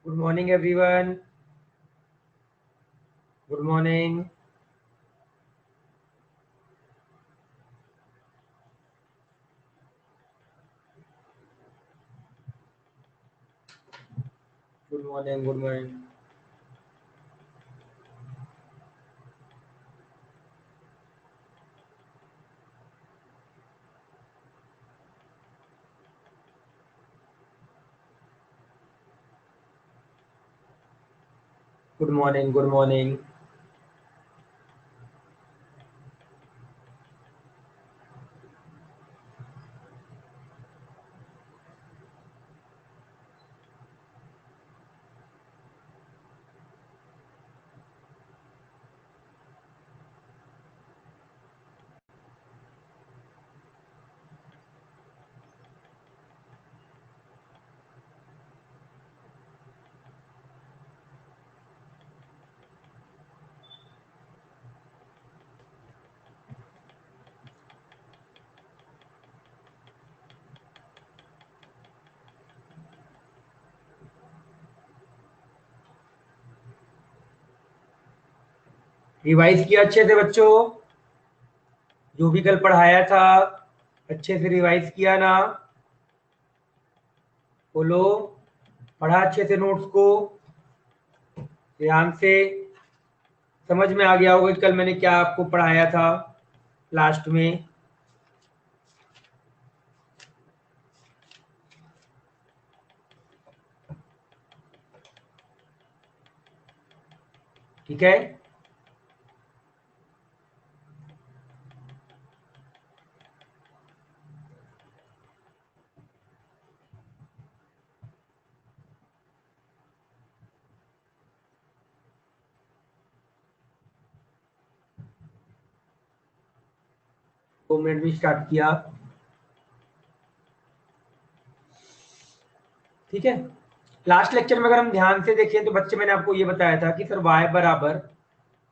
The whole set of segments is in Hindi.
Good morning, everyone. Good morning. Good morning. Good morning. Good morning. Good morning. Revise किया अच्छे से बच्चों? जो भी कल पढ़ाया था अच्छे से रिवाइज किया ना? बोलो, पढ़ा अच्छे से नोट्स को ध्यान से? समझ में आ गया होगा कल मैंने क्या आपको पढ़ाया था लास्ट में? ठीक है। दो मिनट में स्टार्ट किया। ठीक है। लास्ट लेक्चर में अगर हम ध्यान से देखें तो बच्चे मैंने आपको ये बताया था कि सर y बराबर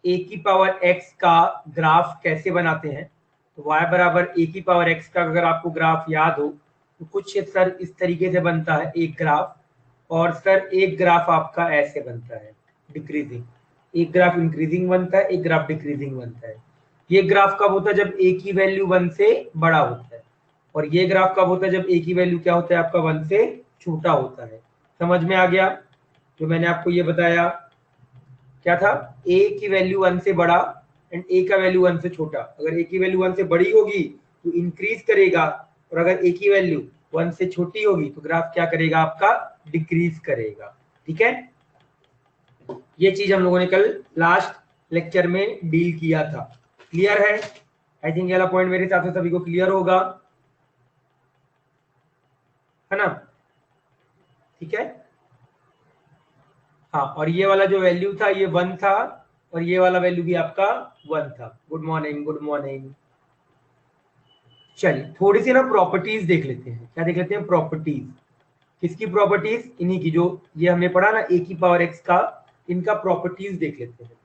a की पावर x का ग्राफ कैसे बनाते हैं। तो y बराबर a की पावर x का अगर आपको ग्राफ याद हो तो कुछ सर इस तरीके से बनता है एक ग्राफ, और सर एक ग्राफ आपका ऐसे बनता है डिक्रीजिंग, एक ग्राफ इंक्रीजिंग बनता है, एक ग्राफ डिक्रीजिंग बनता है। ये ग्राफ कब होता है? जब a की वैल्यू 1 से बड़ा होता है। और ये ग्राफ कब होता है? जब a की वैल्यू क्या होता है आपका? 1 से छोटा होता है। समझ में आ गया? जो मैंने आपको ये बताया क्या था? a की वैल्यू 1 से बड़ा एंड a का वैल्यू 1 से छोटा। अगर a की वैल्यू 1 से बड़ी होगी तो इंक्रीज करेगा, और अगर a की वैल्यू 1 से छोटी होगी तो ग्राफ क्या करेगा आपका? डिक्रीज करेगा। ठीक है, ये चीज हम लोगों ने कल लास्ट लेक्चर में डील किया था। क्लियर है? आई थिंक ये वाला पॉइंट मेरे हिसाब से सभी को क्लियर होगा, है ना? ठीक है। हाँ, और ये वाला जो वैल्यू था ये 1 था, और ये वाला वैल्यू भी आपका 1 था। Good morning, good morning. चलिए थोड़ी सी ना प्रॉपर्टीज देख लेते हैं। क्या देख लेते हैं? प्रॉपर्टीज। किसकी प्रॉपर्टीज? इन्हीं की, जो ये हमने पढ़ा ना a की पावर x का, इनका प्रॉपर्टीज देख लेते हैं।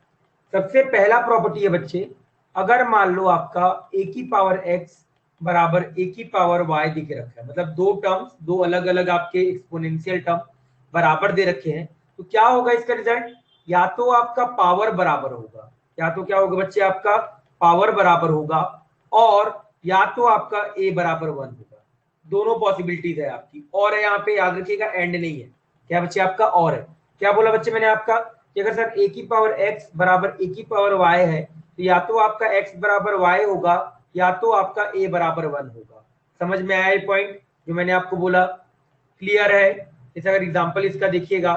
सबसे पहला प्रॉपर्टी है बच्चे, अगर मान लो आपका a की पावर x बराबर a की पावर y दिख रखा है, मतलब दो टर्म्स, दो अलग अलग आपके एक्सपोनेंशियल टर्म बराबर दे रखे हैं, तो क्या होगा इसका रिजल्ट? या तो आपका पावर बराबर होगा, या तो क्या होगा बच्चे? आपका पावर बराबर होगा, और या तो आपका a बराबर 1 होगा। दोनों पॉसिबिलिटीज है आपकी। और है यहाँ पे, याद रखिएगा, एंड नहीं है। क्या बच्चे? आपका और है। क्या बोला बच्चे मैंने आपका कि अगर सर a की पावर x बराबर a की पावर y है तो या तो आपका x बराबर y होगा, या तो आपका a बराबर 1 होगा। समझ में आया ये पॉइंट जो मैंने आपको बोला? क्लियर है? जैसे अगर एग्जांपल इसका देखिएगा,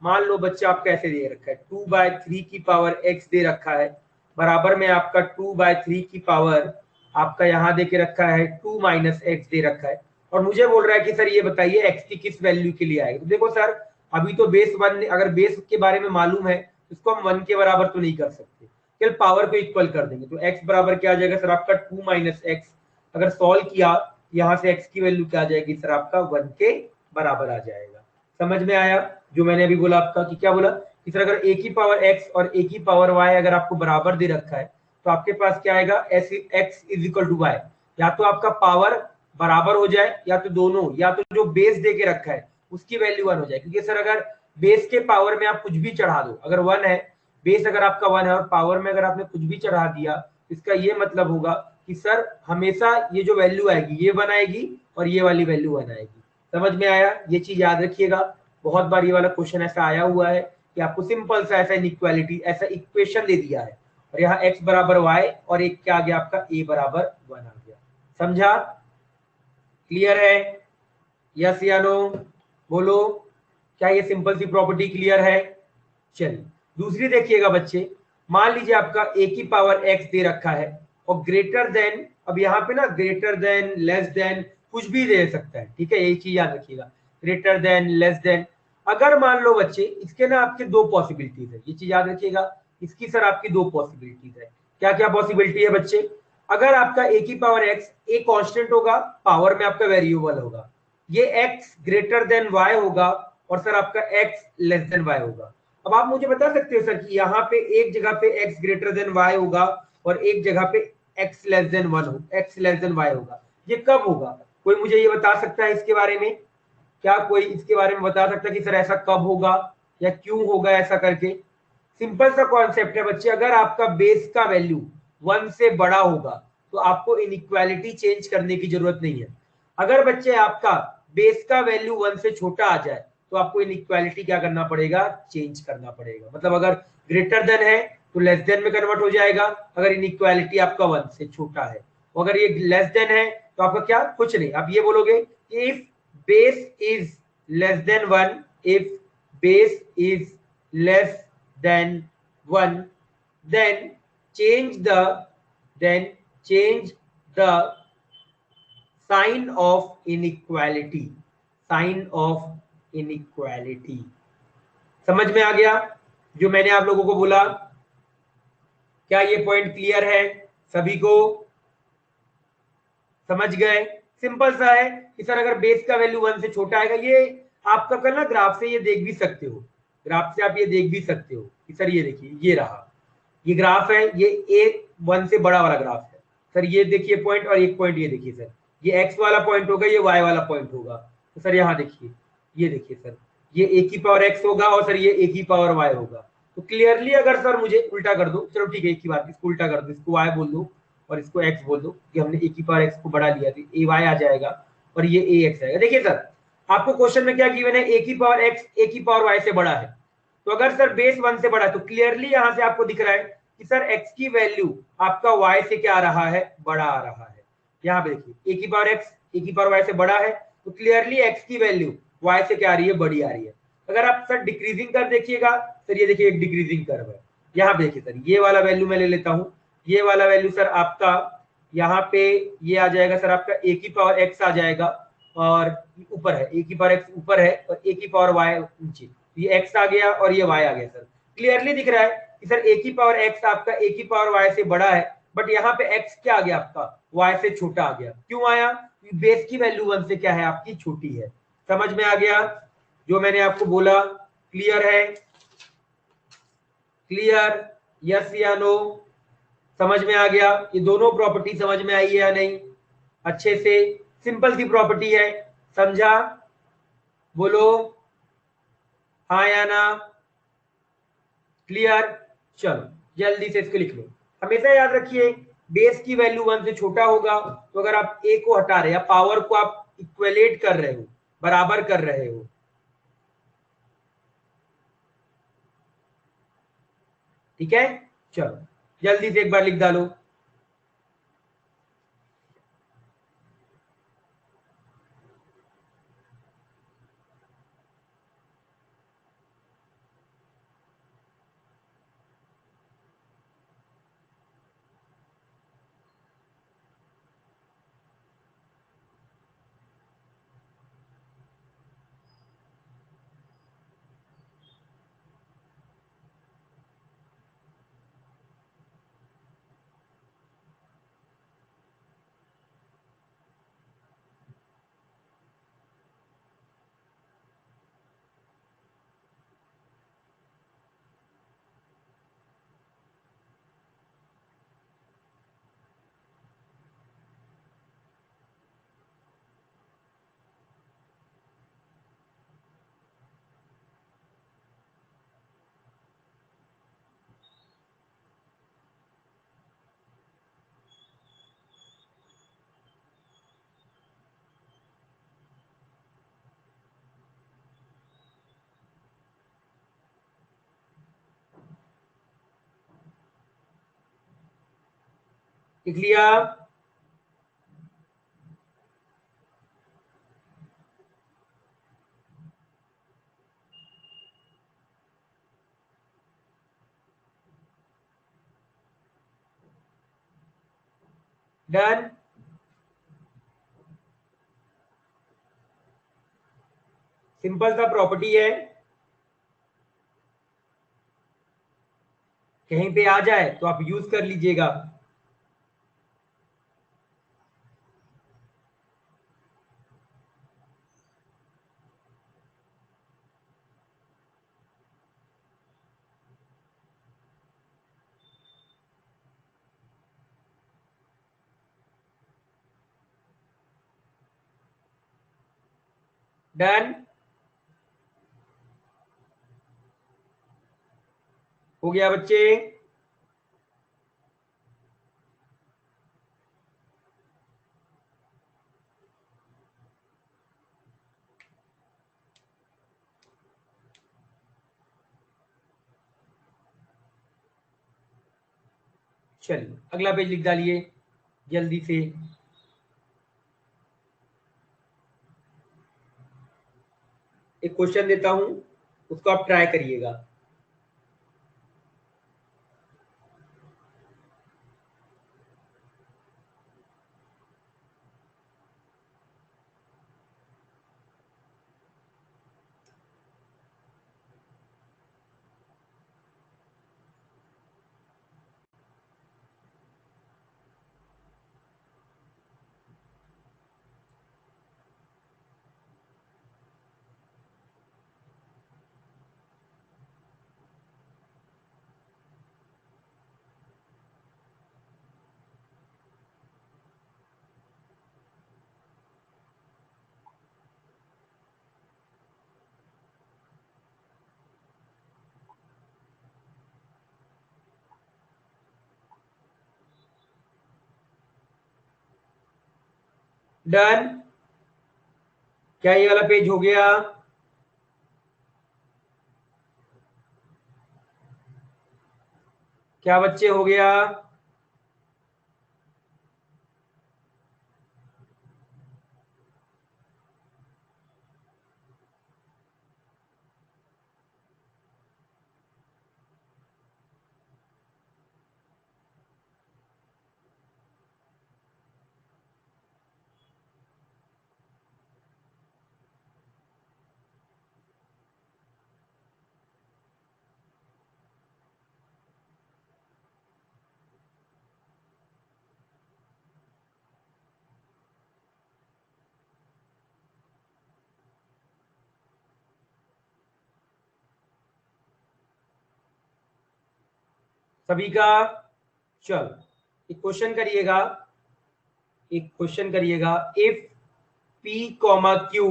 मान लो बच्चा आपका ऐसे दे रखा है 2/3 की पावर x दे रखा है, बराबर में आपका 2/3 की पावर आपका यहाँ दे के रखा है 2 माइनस एक्स दे रखा है, और मुझे बोल रहा है कि सर ये बताइए x की किस वैल्यू के लिए आएगा। तो देखो सर, अभी तो बेस 1, अगर बेस के बारे में मालूम है तो इसको हम 1 के बराबर तो नहीं कर सकते, केवल पावर को इक्वल कर देंगे। तो x बराबर क्या आ जाएगा सर आपका 2 माइनस एक्स। अगर सॉल्व किया यहाँ से x की वैल्यू क्या आ जाएगी सर आपका? 1 के बराबर आ जाएगा। समझ में आया जो मैंने अभी बोला आपका? कि क्या बोला कि सर अगर a की पावर x और a की पावर y अगर आपको बराबर दे रखा है तो आपके पास क्या आएगा? x is equal to y. या तो आपका पावर बराबर हो जाए, या तो दोनों, या तो जो बेस दे के रखा है उसकी वैल्यू 1 हो जाए। क्योंकि सर अगर बेस के पावर में आप कुछ भी चढ़ा दो, अगर 1 है, बेस अगर आपका 1 है और पावर में अगर आपने कुछ भी चढ़ा दिया, इसका ये मतलब होगा कि सर हमेशा ये जो वैल्यू आएगी ये 1 आएगी और ये वाली वैल्यू 1 आएगी। समझ में आया? ये चीज याद रखिएगा, बहुत बार ये वाला क्वेश्चन ऐसा आया हुआ है कि आपको सिंपल सा ऐसा इनइक्वालिटी, ऐसा इक्वेशन दे दिया है और यहाँ x बराबर y और एक क्या आ गया आपका a बराबर 1 आ गया। समझा? क्लियर है? यस या नो? बोलो, क्या ये सिंपल सी प्रॉपर्टी क्लियर है? चलिए दूसरी देखिएगा बच्चे, मान लीजिए आपका a की पावर x दे रखा है और ग्रेटर देन, अब यहाँ पे ना ग्रेटर देन, लेस देन कुछ भी दे सकता है, ठीक है, यही चीज याद रखिएगा, ग्रेटर देन, लेस देन। अगर मान लो बच्चे इसके ना आपके दो पॉसिबिलिटीज है, ये चीज याद रखिएगा, इसकी सर आपकी दो पॉसिबिलिटीज है। क्या क्या पॉसिबिलिटी है बच्चे? अगर आपका a की पावर x a कांस्टेंट होगा, पावर में आपका वेरिएबल होगा, ये x ग्रेटर देन y होगा और सर आपका x लेस देन y होगा। अब आप मुझे बता सकते हो सर कि यहाँ पे एक जगह पे x ग्रेटर देन y होगा और एक जगह पे x लेस देन 1 हो, x लेस देन y होगा, ये कब होगा? कोई मुझे ये बता सकता है इसके बारे में? क्या कोई इसके बारे में बता सकता है कि सर ऐसा कब होगा या क्यों होगा ऐसा करके? सिंपल सा कॉन्सेप्ट है बच्चे, अगर आपका बेस का वैल्यू 1 से बड़ा होगा तो आपको इनइक्वालिटी चेंज करने की जरूरत नहीं है। अगर बच्चे आपका बेस का वैल्यू 1 से छोटा आ जाए तो आपको इनइक्वालिटी क्या करना पड़ेगा? चेंज करना पड़ेगा। मतलब अगर ग्रेटर देन है तो लेस देन में कन्वर्ट हो जाएगा, अगर इनइक्वालिटी आपका 1 से छोटा है। अगर ये लेस देन है तो आपका क्या? कुछ नहीं, आप ये बोलोगे कि if base is less than 1, if base is less than 1, then change the then change the sign of inequality, sign of inequality। समझ में आ गया जो मैंने आप लोगों को बोला? क्या ये पॉइंट क्लियर है सभी को? समझ गए? सिंपल सा है कि सर अगर बेस का वैल्यू 1 से छोटा आएगा, ये आपका कल ना ग्राफ से ये देख भी सकते हो, ग्राफ से आप ये देख भी सकते हो कि सर ये देखिए ये रहा, ये ग्राफ है, ये ए 1 से बड़ा वाला ग्राफ है सर, ये देखिए पॉइंट और एक पॉइंट ये देखिए सर, ये एक्स वाला पॉइंट होगा, ये वाई वाला पॉइंट होगा। तो सर यहाँ देखिए, ये देखिए सर, ये ए की पावर एक्स होगा और सर ये ए की पावर वाई होगा। तो क्लियरली अगर सर मुझे उल्टा कर दो, चलो ठीक है एक ही बात, इसको उल्टा कर दो, इसको वाई बोल दो और इसको एक्स बोल दो कि हमने ए की पावर एक्स को बढ़ा लिया, तो ए वाई आ जाएगा और ये ए एक्स आएगा। देखिए सर आपको क्वेश्चन में क्या गिवन है? ए की पावर एक्स ए की पावर वाई से बड़ा है, तो अगर सर बेस 1 से बड़ा है तो क्लियरली यहां से आपको दिख रहा है कि सर x की वैल्यू आपका y से क्या आ रहा है? बड़ा आ रहा है। यहाँ पे देखिए a की पावर x a की पावर y से बड़ा है, तो क्लियरली x की वैल्यू y से क्या आ रही है? बड़ी आ रही है। अगर आप सर डिक्रीजिंग कर्व देखिएगा, सर ये देखिए एक डिक्रीजिंग कर्व है, यहाँ पे देखिए सर ये वाला वैल्यू मैं ले लेता हूँ, ये वाला वैल्यू सर आपका यहाँ पे ये आ जाएगा सर आपका a की पावर x आ जाएगा और ऊपर है, a की पावर x ऊपर है और a की पावर y नीचे, ये x आ गया और ये y आ गया। सर क्लियरली दिख रहा है कि सर a की पावर x आपका a की पावर y से बड़ा है, बट यहाँ पे x क्या आ गया आपका? y से छोटा आ गया। क्यों आया? बेस की वैल्यू 1 से क्या है आपकी? छोटी है। समझ में आ गया जो मैंने आपको बोला? क्लियर है? क्लियर? यस या नो? समझ में आ गया? ये दोनों प्रॉपर्टी समझ में आई है या नहीं? अच्छे से सिंपल सी प्रॉपर्टी है, समझा? बोलो हाँ या ना? क्लियर? चलो जल्दी से इसको लिख लो। हमेशा याद रखिए बेस की वैल्यू 1 से छोटा होगा तो अगर आप a को हटा रहे हैं या पावर को आप इक्वेलेट कर रहे हो, बराबर कर रहे हो, ठीक है? चलो जल्दी से एक बार लिख डालो। लिख लिया। डन। सिंपल सा प्रॉपर्टी है, कहीं पे आ जाए तो आप यूज कर लीजिएगा। डन। हो गया बच्चे। चलिए अगला पेज लिख डालिए जल्दी से। एक क्वेश्चन देता हूं, उसको आप ट्राई करिएगा। डन। क्या ये वाला पेज हो गया? क्या बच्चे हो गया? सभी का? चलो एक क्वेश्चन करिएगा, एक क्वेश्चन करिएगा। If p comma q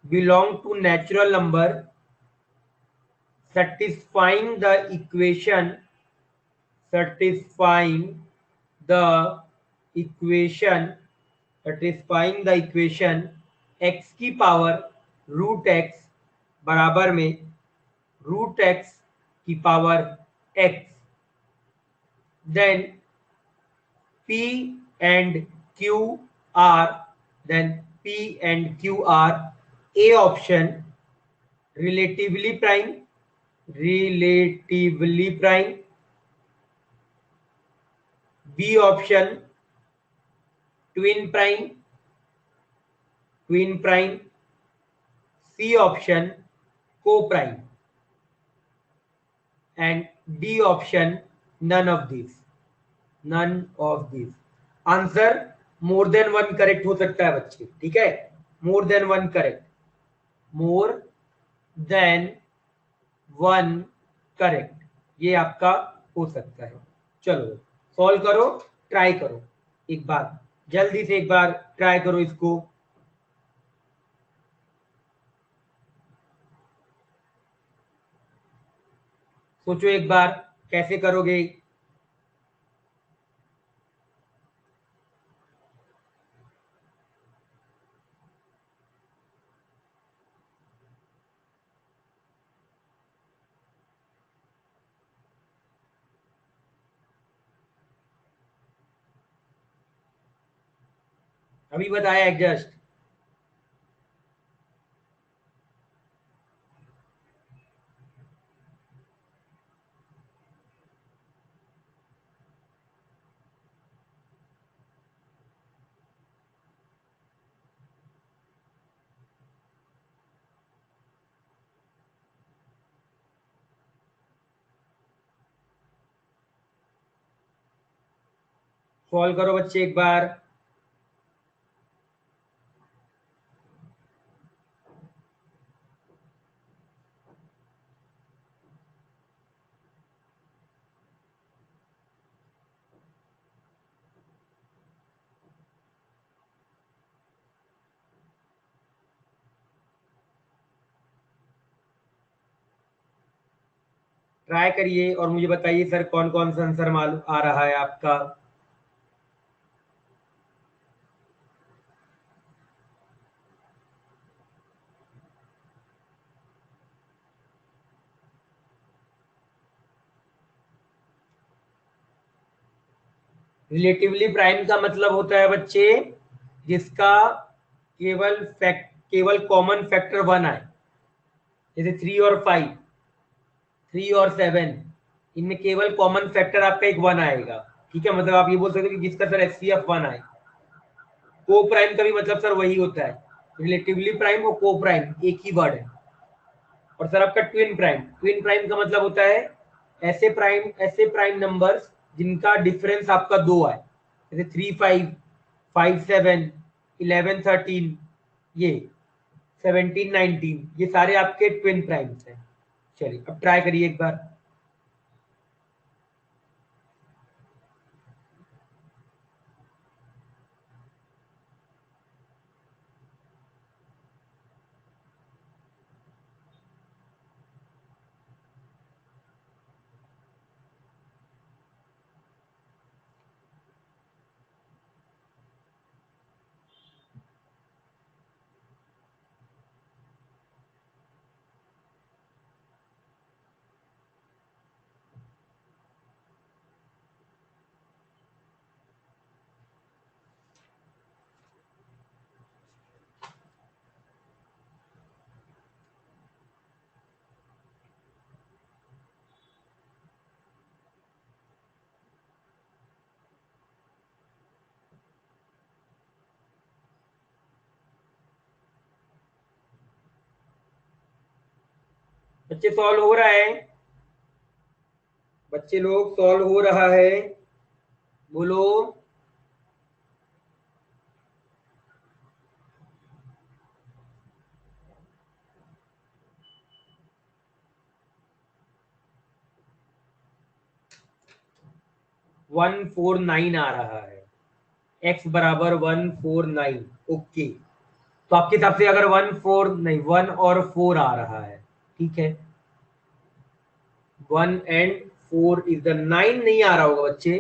belong to natural number satisfying the equation, satisfying the equation, satisfying the equation x की पावर रूट एक्स बराबर में रूट एक्स की power x, then p and q are, then p and q are a option relatively prime, relatively prime, B option twin prime, twin prime, C option co-prime, and D option none of these, none of these. Answer more than one correct हो सकता है बच्चे, ठीक है, more than one correct, more than one correct, ये आपका हो सकता है। चलो सॉल्व करो, ट्राई करो एक बार, जल्दी से एक बार ट्राई करो इसको। सोचो एक बार कैसे करोगे। अभी बताया एडजस्ट। सॉल्व करो बच्चे एक बार। ट्राई करिए और मुझे बताइए सर कौन कौन सा आंसर मालूम आ रहा है आपका। रिलेटिवली प्राइम का मतलब होता है बच्चे जिसका केवल कॉमन फैक्टर 1 आए। जैसे 3 और 5, 3 और 7, इनमें केवल कॉमन फैक्टर आपका एक 1 आएगा। ठीक है, मतलब आप ये बोल सकते हो कि जिसका सर एचसीएफ 1 आए। को प्राइम का भी मतलब सर वही होता है, रिलेटिवली प्राइम और को प्राइम एक ही वर्ड है। और सर आपका ट्विन प्राइम का मतलब होता है ऐसे प्राइम नंबर्स जिनका डिफरेंस आपका 2 आए। जैसे 3 5, 5 7, 11 13, ये 17 19, ये सारे आपके ट्विन प्राइम्स हैं। चलिए अब ट्राई करिए एक बार। बच्चे सॉल्व हो रहा है, बच्चे लोग सॉल्व हो रहा है, बोलो। 149 आ रहा है, x बराबर 149। ओके, तो आपके हिसाब से अगर 1 4 नहीं 1 और 4 आ रहा है, ठीक है, 1 एंड 4 इज द 9 नहीं आ रहा होगा बच्चे,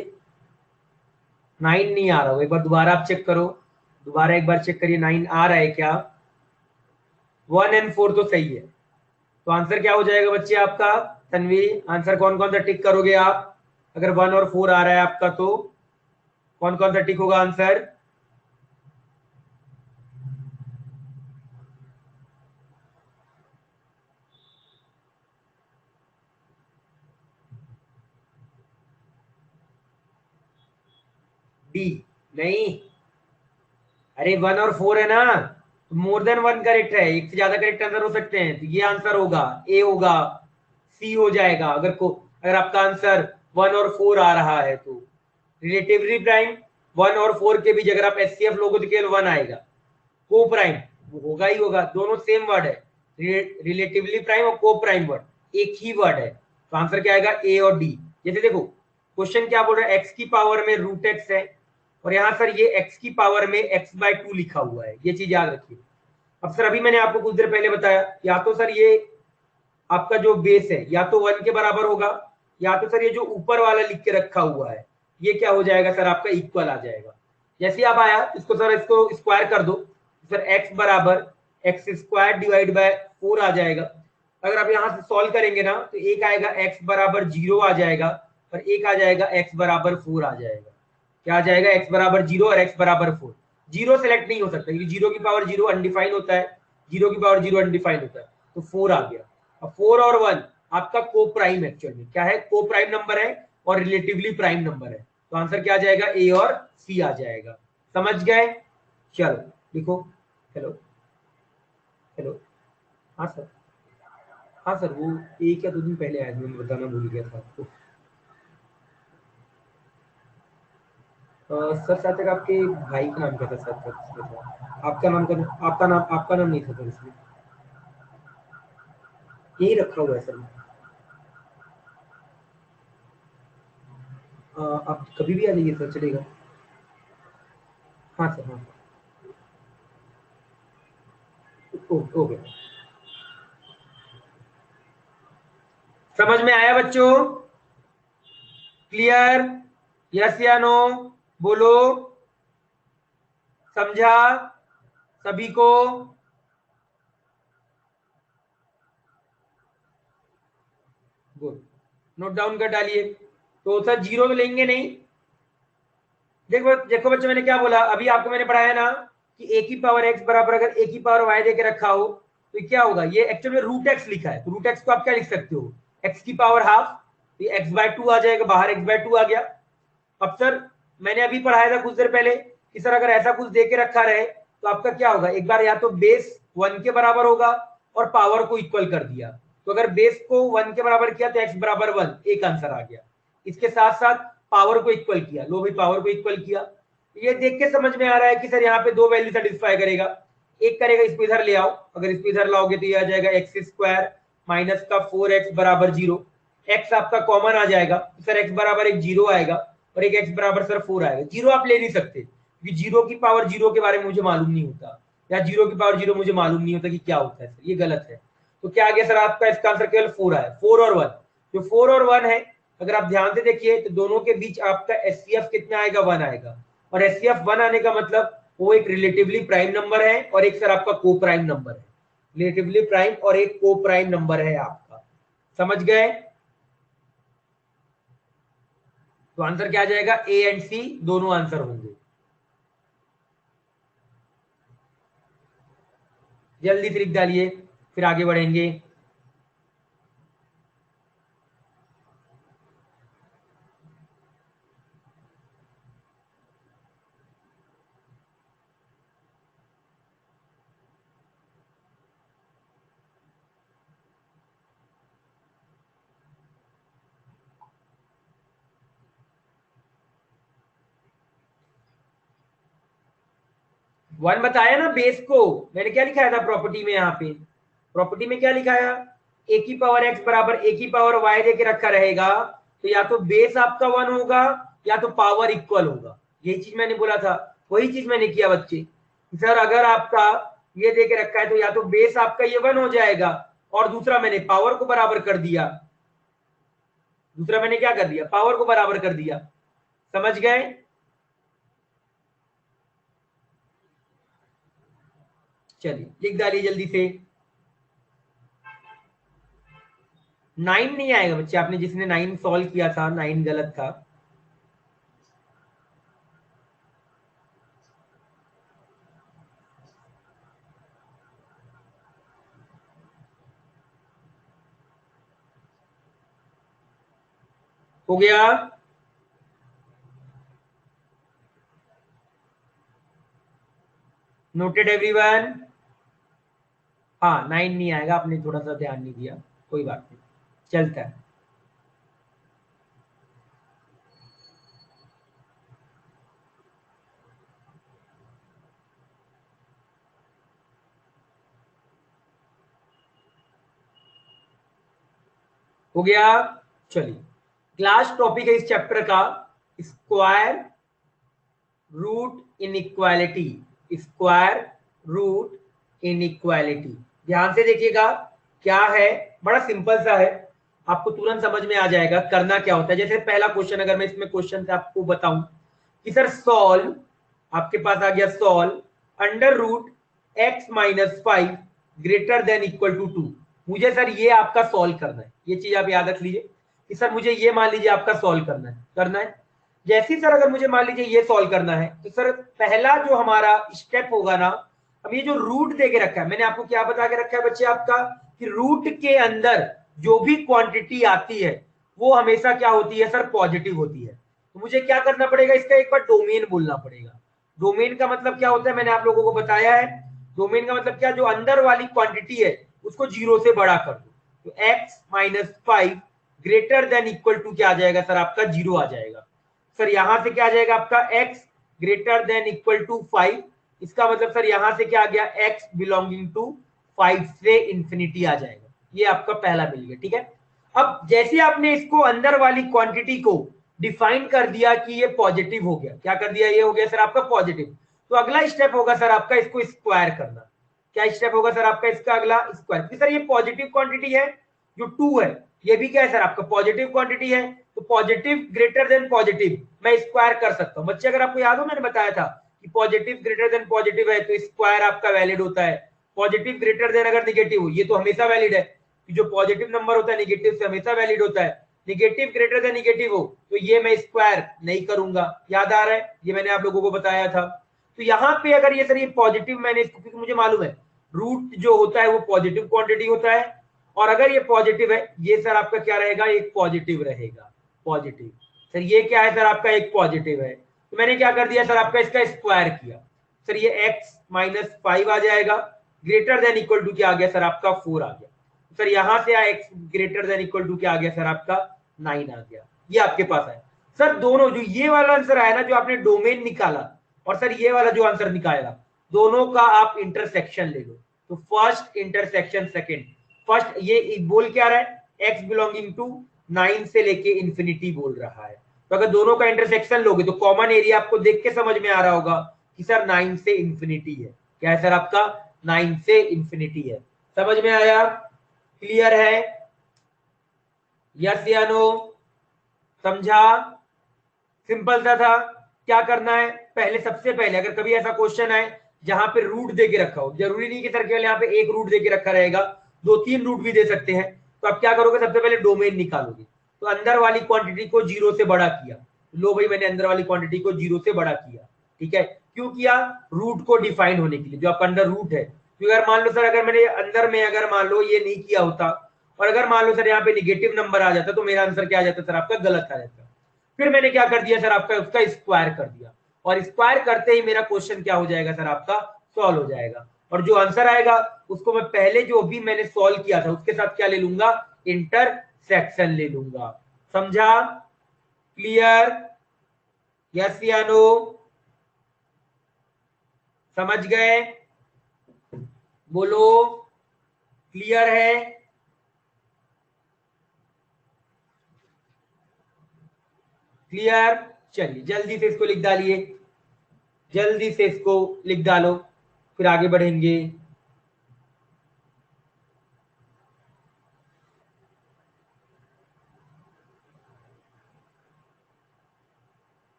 9 नहीं आ रहा होगा। एक बार दोबारा आप चेक करो, दोबारा एक बार चेक करिए 9 आ रहा है क्या। 1 एंड 4 तो सही है, तो आंसर क्या हो जाएगा बच्चे आपका। तन्वी, आंसर कौन कौन सा टिक करोगे आप अगर 1 और 4 आ रहा है आपका, तो कौन कौन सा टिक होगा आंसर। डी नहीं, अरे 1 और 4 है ना, तो मोर देन 1 करेक्ट है, एक से ज्यादा करेक्ट आंसर हो सकते हैं, तो ये आंसर होगा, ए होगा, सी हो जाएगा। अगर आपका आंसर 1 और 4 आ रहा है तो रिलेटिवली प्राइम 1 और 4 के बीच अगर आप एचसीएफ लोगो तो केवल 1 आएगा। को प्राइम वो होगा ही होगा, दोनों सेम वर्ड है, रिलेटिवली प्राइम और को प्राइम वर्ड एक ही वर्ड है, तो आंसर क्या आएगा, ए और डी। जैसे देखो क्वेश्चन क्या बोल रहा है, एक्स की पावर में रूट एक्स है, और यहाँ सर ये एक्स की पावर में एक्स बाय 2 लिखा हुआ है, ये चीज याद रखिए। अब सर अभी मैंने आपको कुछ देर पहले बताया, या तो सर ये आपका जो बेस है या तो 1 के बराबर होगा, या तो सर ये जो ऊपर वाला लिख के रखा हुआ है ये क्या हो जाएगा सर, आपका इक्वल आ जाएगा। जैसे आप आया इसको सर इसको स्क्वायर कर दो, सर एक्स बराबर एक्स स्क्वायर डिवाइड बाय 4 आ जाएगा। अगर आप यहाँ से सॉल्व करेंगे ना तो एक आएगा एक्स बराबर 0 आ जाएगा, और एक आ जाएगा एक्स बराबर 4 आ जाएगा। क्या आ जाएगा, एक्स बराबर 0 और एक्स बराबर 4। जीरो सेलेक्ट नहीं हो सकता क्योंकि जीरो की पावर जीरो अनडिफाइन होता है, जीरो की पावर जीरो अनडिफाइन होता है, तो 4 आ गया। अब 4 और 1 आपका को प्राइम एक्चुअल में क्या है, को प्राइम नंबर है और रिलेटिवली प्राइम नंबर है, तो आंसर क्या आ जाएगा, ए और सी आ जाएगा। समझ गए? चलो लिखो। हेलो हेलो, हाँ सर, हाँ सर, वो एक या दो दिन पहले आया था, मैं बताना भूल गया था आपको। सर शायद तक आपके भाई का नाम क्या था, शायद तक इसमें था, आपका नाम नहीं था सर इसमें, यही रखा हुआ है सर। आप कभी भी आ जाइए सर, चलेगा। हाँ सर, हाँ ओके। समझ में आया बच्चों? क्लियर? यस या नो बोलो। समझा सभी को? गुड, नोट डाउन कर डालिए। तो सर जीरो तो लेंगे नहीं। देखो देखो बच्चों, मैंने क्या बोला अभी आपको, मैंने पढ़ाया ना कि ए की पावर एक्स बराबर अगर ए की पावर वाई देके रखा हो तो क्या होगा, ये एक्चुअल में रूट एक्स लिखा है, तो रूट एक्स को आप क्या लिख सकते हो, एक्स की पावर हाफ, ये एक्स बाय टू आ जाएगा, बाहर एक्स बाय टू आ गया। अब सर मैंने अभी पढ़ाया था कुछ देर पहले कि सर अगर ऐसा कुछ दे के रखा रहे तो आपका क्या होगा, एक बार या तो बेस 1 के बराबर होगा और पावर को इक्वल कर दिया, तो अगर बेस को 1 के बराबर किया तो x बराबर 1, एक आंसर आ गया। इसके साथ साथ पावर को इक्वल किया, लो भाई पावर को इक्वल किया। ये देख के समझ में आ रहा है कि सर यहाँ पे दो वैल्यू सेटिस्फाई करेगा, एक करेगा इसको इधर ले आओ, अगर इसको इधर लाओगे तो ये आ जाएगा एक्स स्क्वायर माइनस का 4x बराबर 0, x आपका कॉमन आ जाएगा, सर x बराबर एक 0 आएगा और एक x बराबर सर 4 आएगा। जीरो आप ले नहीं सकते क्योंकि जीरो की पावर जीरो के बारे में मुझे मालूम नहीं होता, या जीरो की पावर जीरो मुझे मालूम नहीं होता कि क्या होता है सर, ये गलत है। तो क्या आ गया सर आपका, इसका आंसर केवल 4 आया, 4 और 1। जो 4 और 1 है अगर आप ध्यान से देखिए तो दोनों के बीच आपका एचसीएफ कितना आएगा, 1 आएगा, और एचसीएफ 1 आने का मतलब वो एक रिलेटिवली प्राइम नंबर है और एक सर आपका को प्राइम नंबर है, रिलेटिवली प्राइम और एक को प्राइम नंबर है आपका। समझ गए? तो आंसर क्या आ जाएगा, ए एंड सी दोनों आंसर होंगे। जल्दी से लिख डालिए फिर आगे बढ़ेंगे। वन बताया ना बेस को, मैंने क्या लिखाया था प्रॉपर्टी में, यहाँ पे प्रॉपर्टी में क्या लिखाया, ए की पावर एक्स बराबर ए की पावर वाई देके रखा रहेगा, तो या तो बेस आपका 1 होगा या तो पावर इक्वल होगा, यही चीज मैंने बोला था, वही चीज मैंने किया बच्चे। सर अगर आपका ये देके रखा है तो या तो बेस आपका ये 1 हो जाएगा और दूसरा मैंने पावर को बराबर कर दिया, दूसरा मैंने क्या कर दिया, पावर को बराबर कर दिया। समझ गए? चलिए लिख डालिए जल्दी से। 9 नहीं आएगा बच्चे, आपने जिसने 9 सॉल्व किया था 9 गलत था। हो गया? Noted everyone? हाँ 9 नहीं आएगा, आपने थोड़ा सा ध्यान नहीं दिया, कोई बात नहीं, चलता है। हो गया? चलिए, क्लास टॉपिक है इस चैप्टर का square root inequality, square root inequality. ध्यान से देखिएगा क्या है, बड़ा सिंपल सा है, आपको तुरंत समझ में आ जाएगा करना क्या होता है। जैसे पहला क्वेश्चन, अगर मैं इसमें क्वेश्चन से आपको बताऊं कि सर सॉल्व, आपके पास आ गया solve under root x minus 5 greater than equal to 2। मुझे सर ये आपका सॉल्व करना है, ये चीज आप याद रख लीजिए कि सर मुझे ये मान लीजिए आपका सॉल्व करना है, जैसे सर अगर मुझे मान लीजिए ये सॉल्व करना है तो सर पहला जो हमारा स्टेप होगा ना, अब ये जो रूट दे के रखा है, मैंने आपको क्या बता के रखा है बच्चे आपका, कि रूट के अंदर जो भी क्वांटिटी आती है वो हमेशा क्या होती है सर, पॉजिटिव होती है। तो मुझे क्या करना पड़ेगा, इसका एक बार डोमेन बोलना पड़ेगा। डोमेन का मतलब क्या होता है, मैंने आप लोगों को बताया है। डोमेन का मतलब क्या, जो अंदर वाली क्वांटिटी है उसको 0 से बड़ा कर दो। तो x-5 greater than equal to क्या आ जाएगा सर, आपका 0 आ जाएगा। सर यहां से क्या आ जाएगा आपका, x greater than equal to 5। इसका मतलब सर यहां से क्या आ गया, x बिलोंगिंग टू 5 से इंफिनिटी आ जाएगा। ये आपका पहला मिल गया, ठीक है। अब जैसे आपने इसको अंदर वाली क्वांटिटी को डिफाइन कर दिया कि ये पॉजिटिव हो गया, क्या कर दिया, ये हो गया सर आपका पॉजिटिव। तो अगला स्टेप होगा सर आपका इसको स्क्वायर करना। क्या स्टेप होगा सर आपका इसका अगला, स्क्वायर। सर ये पॉजिटिव क्वांटिटी है जो 2 है, ये भी क्या है सर आपका पॉजिटिव क्वांटिटी है। तो पॉजिटिव ग्रेटर देन पॉजिटिव मैं स्क्वायर कर सकता हूं। बच्चे अगर आपको याद हो मैंने बताया था कि पॉजिटिव ग्रेटर देन पॉजिटिव है तो स्क्वायर आपका वैलिड होता है। पॉजिटिव ग्रेटर देन अगर निगेटिव हो, ये तो हमेशा वैलिड है कि जो पॉजिटिव नंबर होता है निगेटिव से हमेशा वैलिड होता है। निगेटिव ग्रेटर देन निगेटिव हो तो ये मैं स्क्वायर नहीं करूंगा, याद आ रहा है, ये मैंने आप लोगों को बताया था। तो यहाँ पे अगर ये सर ये पॉजिटिव, मैंने इसको क्योंकि मुझे मालूम है रूट जो होता है वो पॉजिटिव क्वांटिटी होता है, और अगर ये पॉजिटिव है ये सर आपका क्या रहेगा, एक पॉजिटिव रहेगा। पॉजिटिव सर ये क्या है सर आपका, एक पॉजिटिव है। तो मैंने क्या कर दिया सर आपका इसका स्क्वायर किया। सर ये x-5 आ जाएगा, ग्रेटर देन इक्वल टू क्या आ गया सर आपका 4 आ गया। सर यहां से x greater than equal to क्या आ गया सर आपका 9 आ गया। ये आपके पास है सर। दोनों जो ये वाला आंसर आया ना जो आपने डोमेन निकाला, और सर ये वाला जो आंसर निकालेगा, दोनों का आप इंटरसेक्शन ले लो। तो फर्स्ट इंटरसेक्शन सेकंड, फर्स्ट ये बोल क्या रहा है, x बिलोंगिंग टू 9 से लेके इंफिनिटी बोल रहा है। तो अगर दोनों का इंटरसेक्शन लोगे तो कॉमन एरिया आपको देख के समझ में आ रहा होगा कि सर 9 से इंफिनिटी है। क्या है सर आपका, 9 से इंफिनिटी है। समझ में आया, क्लियर है, यस या नो, समझा, सिंपल सा था। क्या करना है, पहले सबसे पहले अगर कभी ऐसा क्वेश्चन आए जहां पे रूट दे के रखा हो, जरूरी नहीं कि सर केवल यहाँ पे एक रूट दे के रखा रहेगा, 2-3 रूट भी दे सकते हैं, तो आप क्या करोगे, सबसे पहले डोमेन निकालोगे। तो अंदर वाली क्वांटिटी को 0 से बड़ा किया, लो भाई मैंने अंदर वाली क्वांटिटी को 0 से बड़ा किया, ठीक है। क्यों किया, रूट को डिफाइन होने के लिए, जो आपका अंदर रूट है। क्योंकि अगर मान लो सर अगर मैंने अंदर में अगर मान लो ये नहीं किया होता, और अगर मान लो सर यहाँ पे निगेटिव नंबर आ जाता तो मेरा आंसर क्या आ जाता सर आपका, गलत आ जाता। फिर मैंने क्या कर दिया सर आपका, उसका स्क्वायर कर दिया, और स्क्वायर करते ही मेरा क्वेश्चन क्या हो जाएगा सर आपका, सॉल्व हो जाएगा। और जो आंसर आएगा उसको मैं पहले जो भी मैंने सॉल्व किया था उसके साथ क्या ले लूंगा, इंटरसेक्शन ले लूंगा। समझा, क्लियर, यस या नो, समझ गए, बोलो, क्लियर है, क्लियर। चलिए जल्दी से इसको लिख डालिए, जल्दी से इसको लिख डालो, फिर आगे बढ़ेंगे।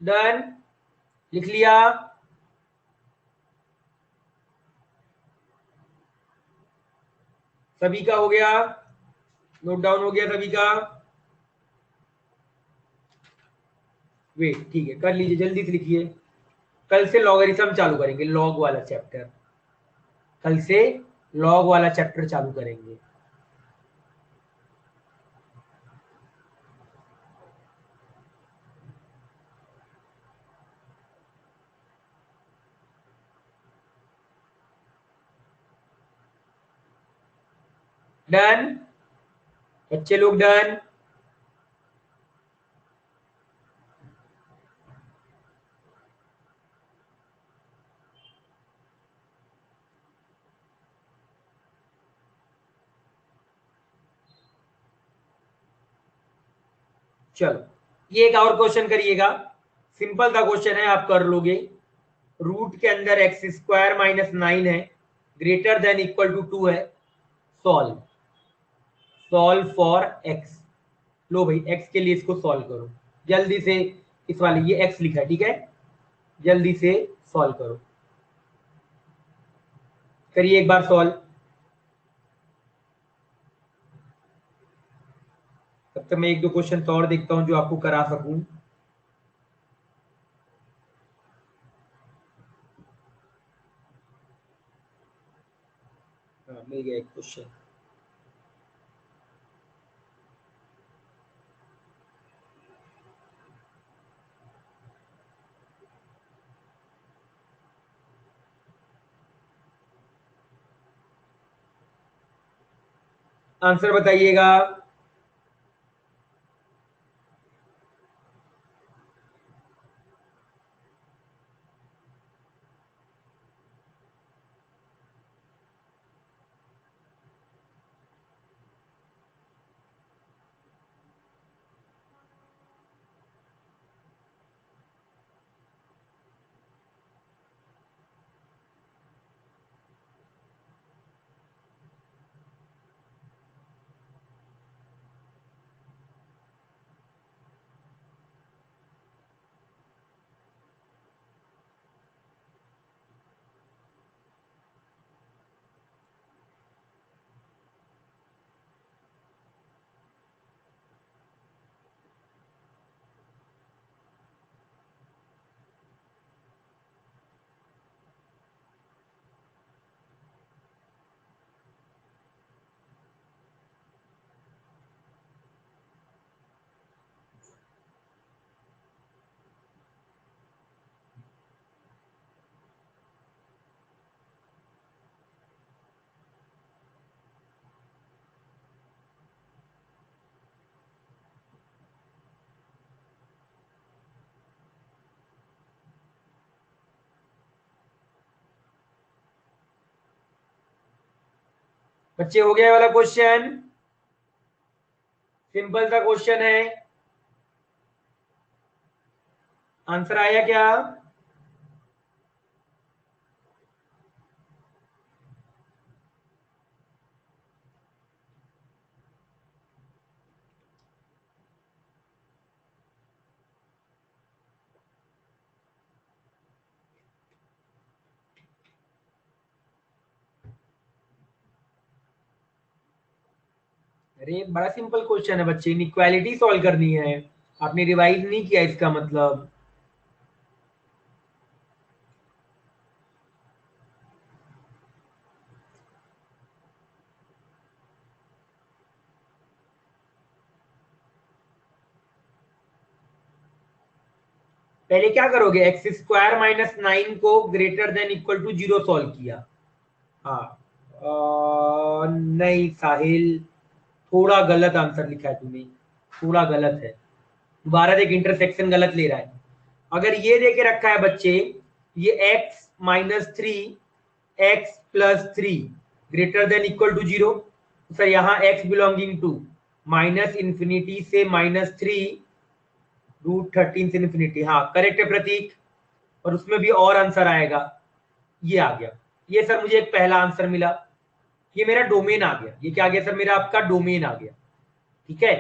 डन, लिख लिया, सभी का हो गया, नोट डाउन हो गया सभी का, वेट ठीक है कर लीजिए, जल्दी से लिखिए। कल से लॉगरिथम चालू करेंगे, लॉग वाला चैप्टर, कल से लॉग वाला चैप्टर चालू करेंगे। डन, बच्चे लोग डन, चलो ये एक और क्वेश्चन करिएगा, सिंपल सा क्वेश्चन है, आप कर लोगे। रूट के अंदर एक्स स्क्वायर माइनस 9 है, ग्रेटर देन इक्वल टू 2 है, सॉल्व सॉल्व फॉर एक्स। लो भाई एक्स के लिए इसको सॉल्व करो जल्दी से, इस वाले ये एक्स लिखा है ठीक है, जल्दी से सॉल्व करो, करिए एक बार सॉल्व। तब तक मैं एक दो क्वेश्चन और देखता हूं जो आपको करा सकूं। हाँ मिल गया एक क्वेश्चन। आंसर बताइएगा। बच्चे हो गया वाला क्वेश्चन, सिंपल सा क्वेश्चन है, आंसर आया क्या? अरे बड़ा सिंपल क्वेश्चन है बच्चे, इनइक्वालिटी सॉल्व करनी है, आपने रिवाइज नहीं किया इसका मतलब। पहले क्या करोगे, एक्स स्क्वायर माइनस 9 को greater than equal to 0 solve किया। हाँ नहीं साहिल, थोड़ा गलत आंसर लिखा है तूने, थोड़ा गलत है, दोबारा देख, इंटरसेक्शन गलत ले रहा है। अगर ये देके रखा है बच्चे, ये x minus 3 x plus 3 greater than equal to 0, sir यहाँ x belonging to minus infinity से माइनस 3 रूट 13 से इंफिनिटी, हाँ करेक्ट है प्रतीक, और उसमें भी और आंसर आएगा, ये आ गया। ये सर मुझे एक पहला आंसर मिला, ये मेरा डोमेन आ गया, ये क्या आ गया सर, मेरा आपका डोमेन आ गया, ठीक है।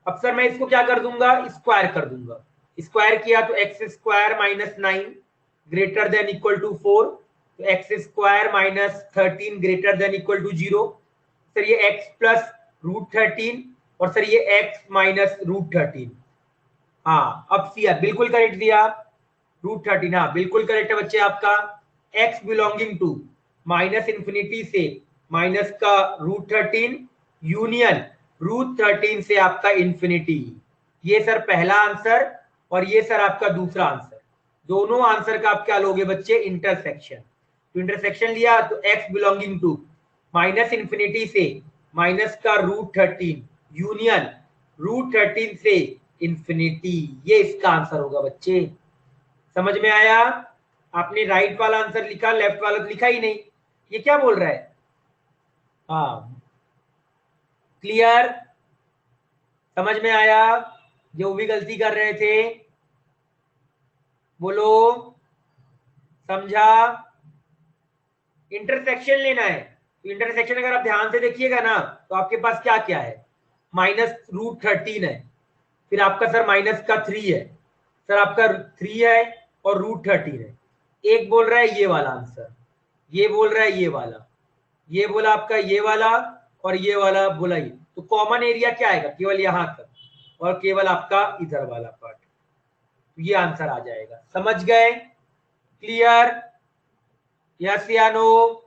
अब सर मैं इसको क्या कर दूंगा, स्क्वायर कर दूंगा, स्क्वायर किया तो x square minus 9 greater than equal to 4, तो x square minus 13 greater than equal to 0, sir ये एक्स प्लस रूट 13 और सर ये एक्स माइनस रूट 13, हाँ अब सी बिल्कुल करेक्ट दिया, रूट 13, हाँ बिल्कुल करेक्ट है बच्चे आपका। X belonging to minus infinity से माइनस का रूट 13 यूनियन रूट 13 से आपका इंफिनिटी, ये सर पहला आंसर और ये सर आपका दूसरा आंसर, दोनों आंसर का आप क्या लोगे बच्चे, इंटरसेक्शन। तो इंटरसेक्शन लिया तो x belonging to minus infinity से माइनस का रूट 13 यूनियन रूट 13 से इंफिनिटी, ये इसका आंसर होगा बच्चे। समझ में आया? आपने राइट वाला आंसर लिखा, लेफ्ट वाला तो लिखा ही नहीं, ये क्या बोल रहा है? हाँ क्लियर, समझ में आया? जो भी गलती कर रहे थे बोलो, समझा? इंटरसेक्शन लेना है। तो इंटरसेक्शन अगर आप ध्यान से देखिएगा ना, तो आपके पास क्या क्या है, -√13 है, फिर आपका सर माइनस का 3 है, सर आपका 3 है और √13 है। एक बोल रहा है ये वाला आंसर, ये बोल रहा है ये वाला, ये बोला आपका ये वाला, और ये वाला बोला ये। तो कॉमन एरिया क्या आएगा, केवल यहां तक और केवल आपका इधर वाला पार्ट। तो ये आंसर आ जाएगा। समझ गए? क्लियर? यस या नो?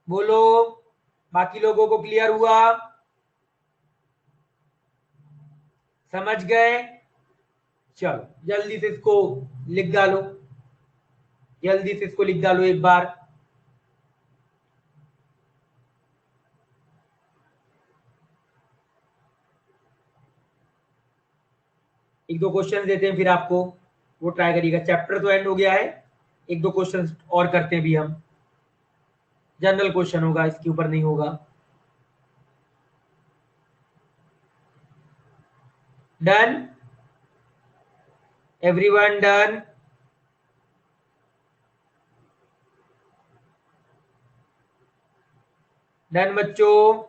बोलो, बाकी लोगों को क्लियर हुआ? समझ गए? चलो जल्दी से इसको लिख डालो, जल्दी से इसको लिख डालो एक बार। एक दो क्वेश्चन देते हैं फिर आपको, वो ट्राई करिएगा। चैप्टर तो एंड हो गया है, एक दो क्वेश्चन और करते हैं भी हम। जनरल क्वेश्चन होगा, इसके ऊपर नहीं होगा। डन? Everyone done? डन बच्चों?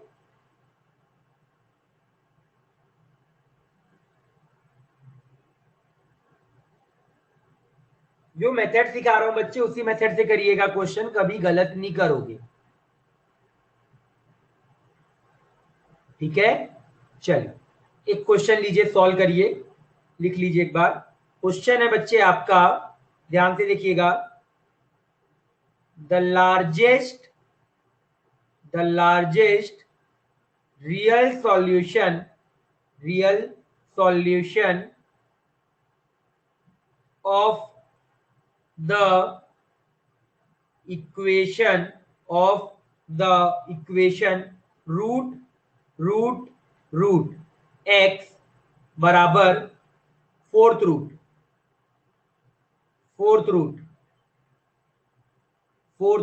जो मेथड सिखा रहा हूं बच्चे, उसी मेथड से करिएगा क्वेश्चन, कभी गलत नहीं करोगे। ठीक है? चलिए एक क्वेश्चन लीजिए, सॉल्व करिए, लिख लीजिए एक बार। क्वेश्चन है बच्चे आपका, ध्यान से देखिएगा। The largest real solution of the equation root root x बराबर फोर्थ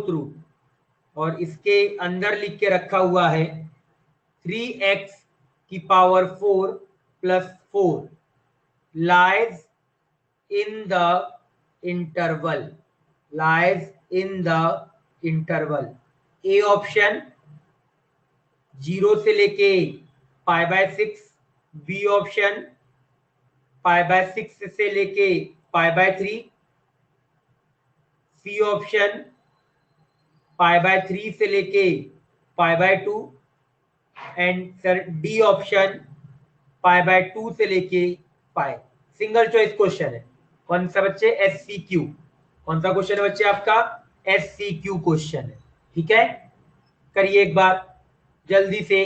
रूट, और इसके अंदर लिख के रखा हुआ है 3x⁴ plus 4 lies in the interval A option 0 से लेके π/6, बी ऑप्शन π/6 से लेके π/3, सी ऑप्शन π/3 से लेके π/2, एंड सर डी ऑप्शन π/2 से लेके पाई। सिंगल चॉइस क्वेश्चन है। कौन सा बच्चे? SCQ। कौन सा क्वेश्चन है बच्चे आपका? SCQ क्वेश्चन है। ठीक है, करिए एक बार जल्दी से।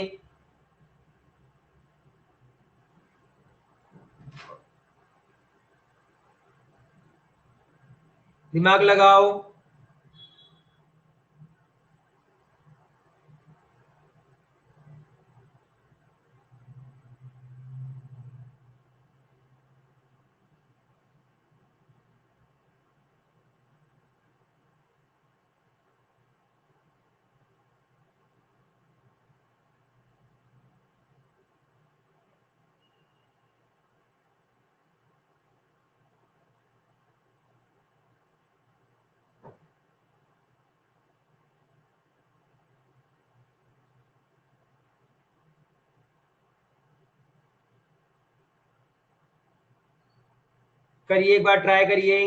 दिमाग लगाओ। करिए एक बार, ट्राई करिए।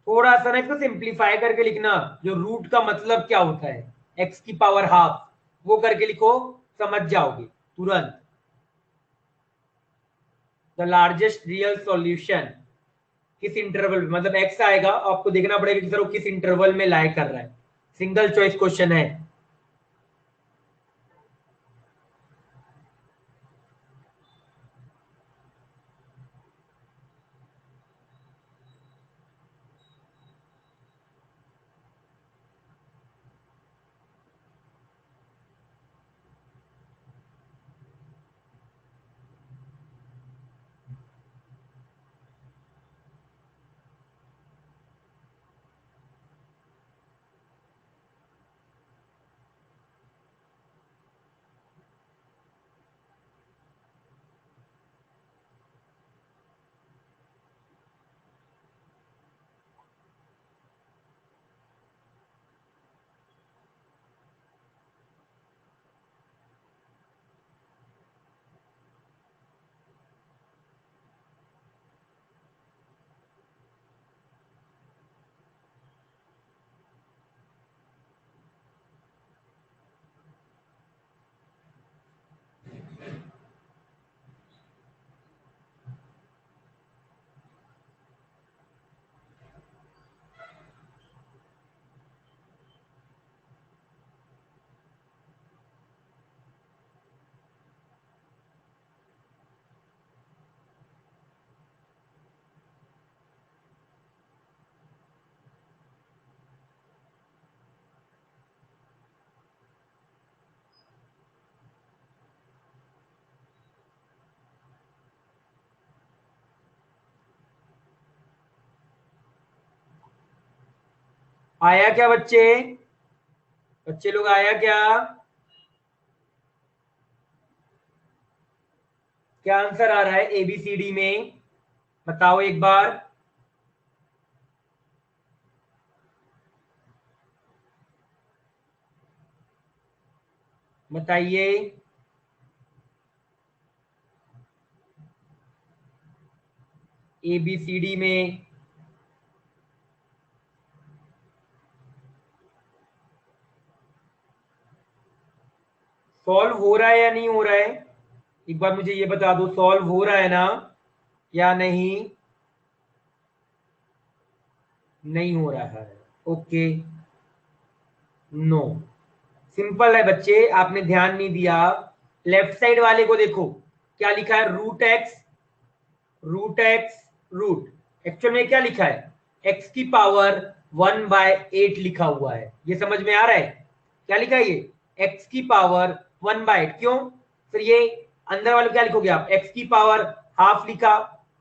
थोड़ा सा ना इसको सिंप्लीफाई करके लिखना, जो रूट का मतलब क्या होता है, एक्स की पावर हाफ, वो करके लिखो, समझ जाओगे तुरंत। द लार्जेस्ट रियल सॉल्यूशन किस इंटरवल में, मतलब एक्स आएगा, आपको देखना पड़ेगा कि सर वो किस इंटरवल में लाई कर रहा है, सिंगल चॉइस क्वेश्चन है। आया क्या बच्चे, बच्चे लोग आया क्या, क्या आंसर आ रहा है एबीसीडी में, बताओ एक बार। बताइए। एबीसीडी में सॉल्व हो रहा है या नहीं हो रहा है, एक बार मुझे ये बता दो, सॉल्व हो रहा है ना या नहीं, नहीं हो रहा है, ओके, नो, सिंपल है बच्चे, आपने ध्यान नहीं दिया। लेफ्ट साइड वाले को देखो, क्या लिखा है, root x, root x, root, actual में क्या लिखा है, एक्स की पावर 1/8 लिखा हुआ है, ये समझ में आ रहा है, क्या लिखा है ये, एक्स की पावर 1/8, क्यों, फिर ये अंदर वाले क्या लिखोगे आप, एक्स की पावर हाफ लिखा,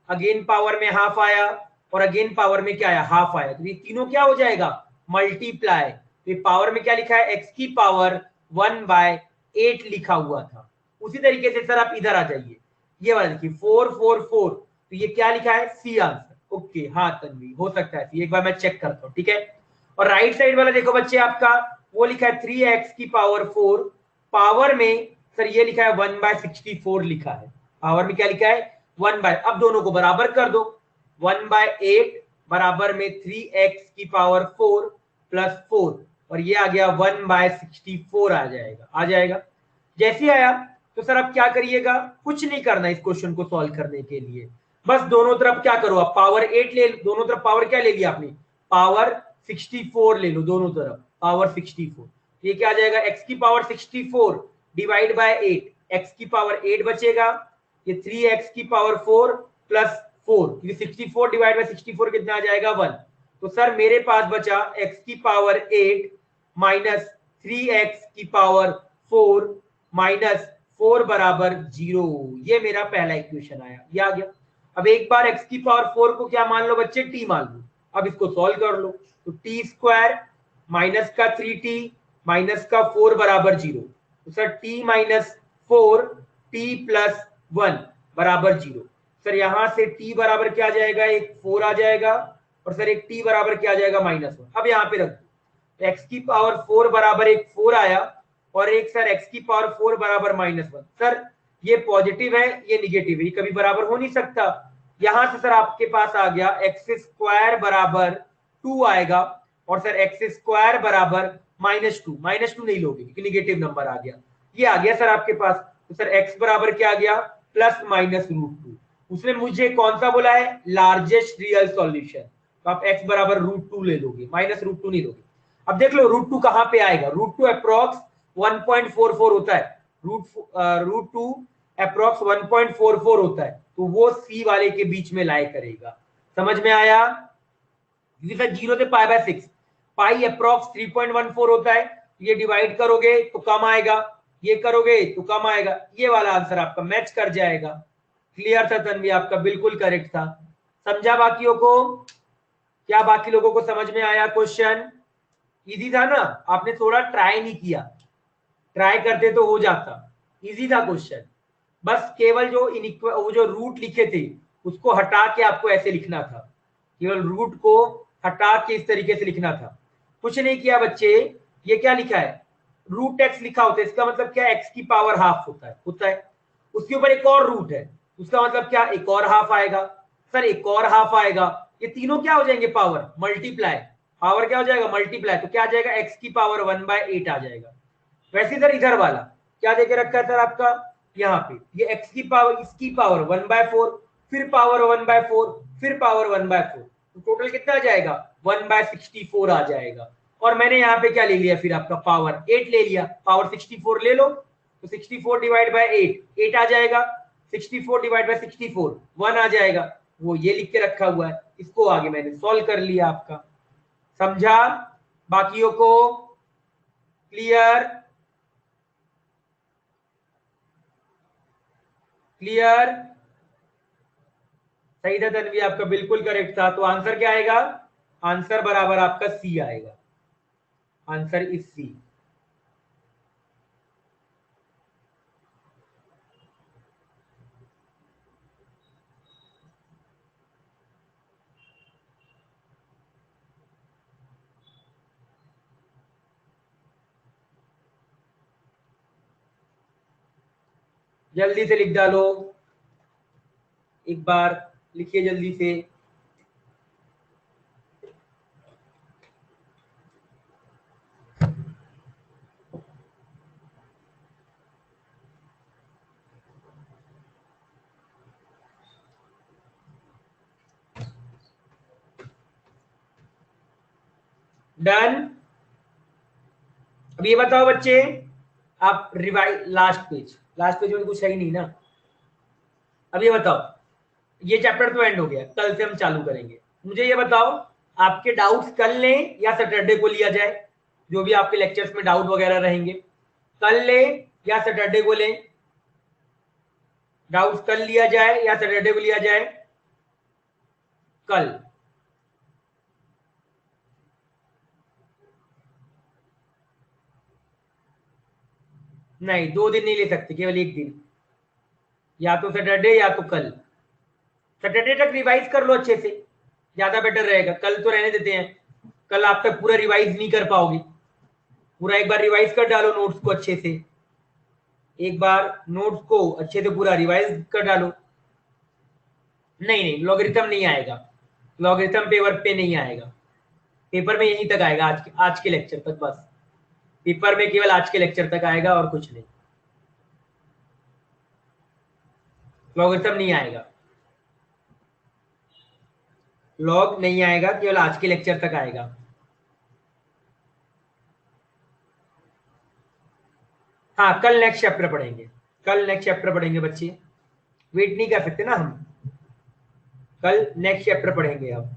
अगेन पावर में हाफ आया, और अगेन पावर में क्या आया, हाफ आया, तो ये तीनों क्या हो जाएगा, मल्टीप्लाई, तो ये पावर में क्या लिखा है, एक्स की पावर 1/8 लिखा हुआ था। उसी तरीके से सर आप इधर आ जाइए, ये वाला देखिए 444, तो ये क्या लिखा है, सी आंसर, ओके, हाँ तन्वी, हो सकता है, एक बार मैं चेक करता हूँ, ठीक है। और राइट साइड वाला देखो बच्चे आपका, वो लिखा है 3x की पावर 4, पावर में सर ये लिखा है 1/64 लिखा है, पावर में क्या लिखा है 1 बाय, अब दोनों को बराबर कर दो, 1/8 बराबर में 3x की पावर 4 प्लस 4, और ये आ गया 1/64 आ जाएगा, आ जाएगा। जैसे आया तो सर आप क्या करिएगा, कुछ नहीं करना इस क्वेश्चन को सॉल्व करने के लिए, बस दोनों तरफ क्या करो आप, पावर 8 ले, दोनों तरफ पावर क्या ले लिया आपने, पावर 64 ले लो दोनों तरफ, पावर 64, ये क्या आ जाएगा, x की पावर 64 डिवाइड बाय 8, x की पावर 8 बचेगा, ये 3x की पावर 4 प्लस 4, क्योंकि 64 डिवाइड बाय 64 कितना आ जाएगा 1, तो सर मेरे पास बचा x की पावर 8 माइनस 3x की पावर 4 माइनस 4 बराबर 0, ये मेरा पहला इक्वेशन आया, ये आ गया। अब एक बार x की पावर 4 को क्या मान लो बच्चे, t मान लो, अब इसको सॉल्व कर लो, तो टी स्क्वायर माइनस का 3t माइनस का 4 बराबर 0, तो sir t minus 4 t plus 1 बराबर 0, सर यहां से t बराबर क्या आ जाएगा, एक 4 आ जाएगा, और सर एक t बराबर क्या आ जाएगा, -1, अब यहाँ पे रख दो, x की पावर 4 बराबर एक 4 आया, और एक सर x की पावर 4 बराबर -1, सर ये पॉजिटिव है ये निगेटिव है, ये कभी बराबर हो नहीं सकता, यहां से सर आपके पास आ गया x स्क्वायर बराबर 2 आएगा, और सर एक्स स्क्वायर बराबर -2 नहीं लोगे क्योंकि निगेटिव नंबर आ गया, ये आ गया सर आपके पास। तो सर एक्स बराबर क्या आ गया, +-√2। उसने मुझे कौन सा बोला है, लार्जेस्ट रियल सॉल्यूशन, तो आप x बराबर √2 ले लोगे, -√2 नहीं लोगे। अब देख लो √2 कहां पे आएगा, √2 अप्रॉक्स 1.44 होता है, √2 अप्रॉक्स 1.44 होता है, तो वो सी वाले के बीच में लाई करेगा। समझ में आया, क्योंकि सर 0 से π/6, पाई अप्रॉक्स 3.14 होता है, ये डिवाइड करोगे तो कम आएगा, ये करोगे तो कम आएगा, ये वाला आंसर आपका मैच कर जाएगा। क्लियर था तन्वी, आपका बिल्कुल करेक्ट था। समझा बाकियों को, क्या बाकी लोगों को समझ में आया क्वेश्चन? इजी था ना, आपने थोड़ा ट्राई नहीं किया, ट्राई करते तो हो जाता, इजी था क्वेश्चन। बस केवल जो वो जो रूट लिखे थे उसको हटा के आपको ऐसे लिखना था, केवल रूट को हटा के इस तरीके से लिखना था, कुछ नहीं किया बच्चे। ये क्या लिखा है, √x लिखा होता है, इसका मतलब क्या, x की पावर हाफ होता है, उसके ऊपर एक और रूट है, उसका मतलब क्या, एक और हाफ आएगा। सर एक और हाफ आएगा, ये तीनों क्या हो जाएंगे, पावर मल्टीप्लाई, पावर क्या हो जाएगा, मल्टीप्लाई, तो क्या आ जाएगा, x की पावर 1/8 आ जाएगा। वैसे इधर इधर वाला क्या देके रखा है सर आपका, यहाँ पे ये x की पावर, इसकी पावर 1/4, फिर पावर 1/4, फिर पावर 1/4, तो टोटल कितना आ जाएगा, 1/64 आ जाएगा। और मैंने यहाँ पे क्या ले लिया, फिर आपका पावर 8 ले लिया, पावर 64 ले लो, तो 64 डिवाइड बाय 8 आ जाएगा, 64 डिवाइड बाय 64 1 आ जाएगा, वो ये लिख के रखा हुआ है, इसको आगे मैंने सॉल्व कर लिया आपका। समझा बाकियों को, क्लियर, क्लियर, सही था तन्वी, आपका बिल्कुल करेक्ट था। तो आंसर क्या आएगा, आंसर बराबर आपका सी आएगा, आंसर इज सी। जल्दी से लिख डालो, एक बार लिखिए जल्दी से। डन। अब ये बताओ बच्चे, आप रिवाइज, लास्ट पेज में कुछ है ही नहीं ना। अब ये बताओ, ये चैप्टर तो एंड हो गया, कल से हम चालू करेंगे। मुझे ये बताओ, आपके डाउट्स कल लें या सैटरडे को लिया जाए, जो भी आपके लेक्चर्स में डाउट वगैरह रहेंगे, कल लें या सैटरडे को लें, डाउट्स कल लिया जाए या सैटरडे को लिया जाए, कल। नहीं 2 दिन नहीं ले सकते, केवल एक दिन, या तो सैटरडे या तो कल। सैटरडे तक रिवाइज कर लो अच्छे से, ज्यादा बेटर रहेगा, कल तो रहने देते हैं, कल आप तक पूरा रिवाइज नहीं कर पाओगे, पूरा एक बार रिवाइज कर डालो नोट्स को अच्छे से, एक बार नोट्स को अच्छे से पूरा रिवाइज कर डालो। नहीं लॉगरिथम नहीं आएगा, लॉगरिथम पेपर पे नहीं आएगा, पेपर में यहीं तक आएगा, आज के लेक्चर तक बस, पेपर में केवल आज के लेक्चर तक आएगा और कुछ नहीं, लॉगरिथम नहीं आएगा, लॉग नहीं आएगा, केवल आज के लेक्चर तक आएगा। हाँ कल नेक्स्ट चैप्टर पढ़ेंगे, कल नेक्स्ट चैप्टर पढ़ेंगे बच्चे, वेट नहीं कर सकते ना हम, कल नेक्स्ट चैप्टर पढ़ेंगे अब।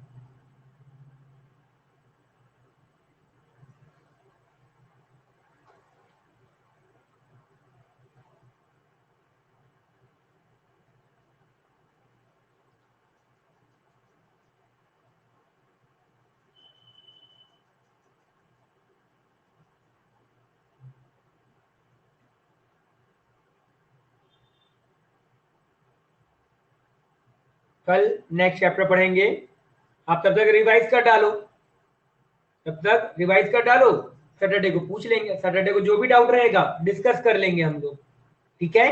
कल नेक्स्ट चैप्टर पढ़ेंगे, आप तब तक रिवाइज कर डालो, तब तक रिवाइज कर डालो, सैटरडे को पूछ लेंगे, सैटरडे को जो भी डाउट रहेगा डिस्कस कर लेंगे हम लोग, ठीक है।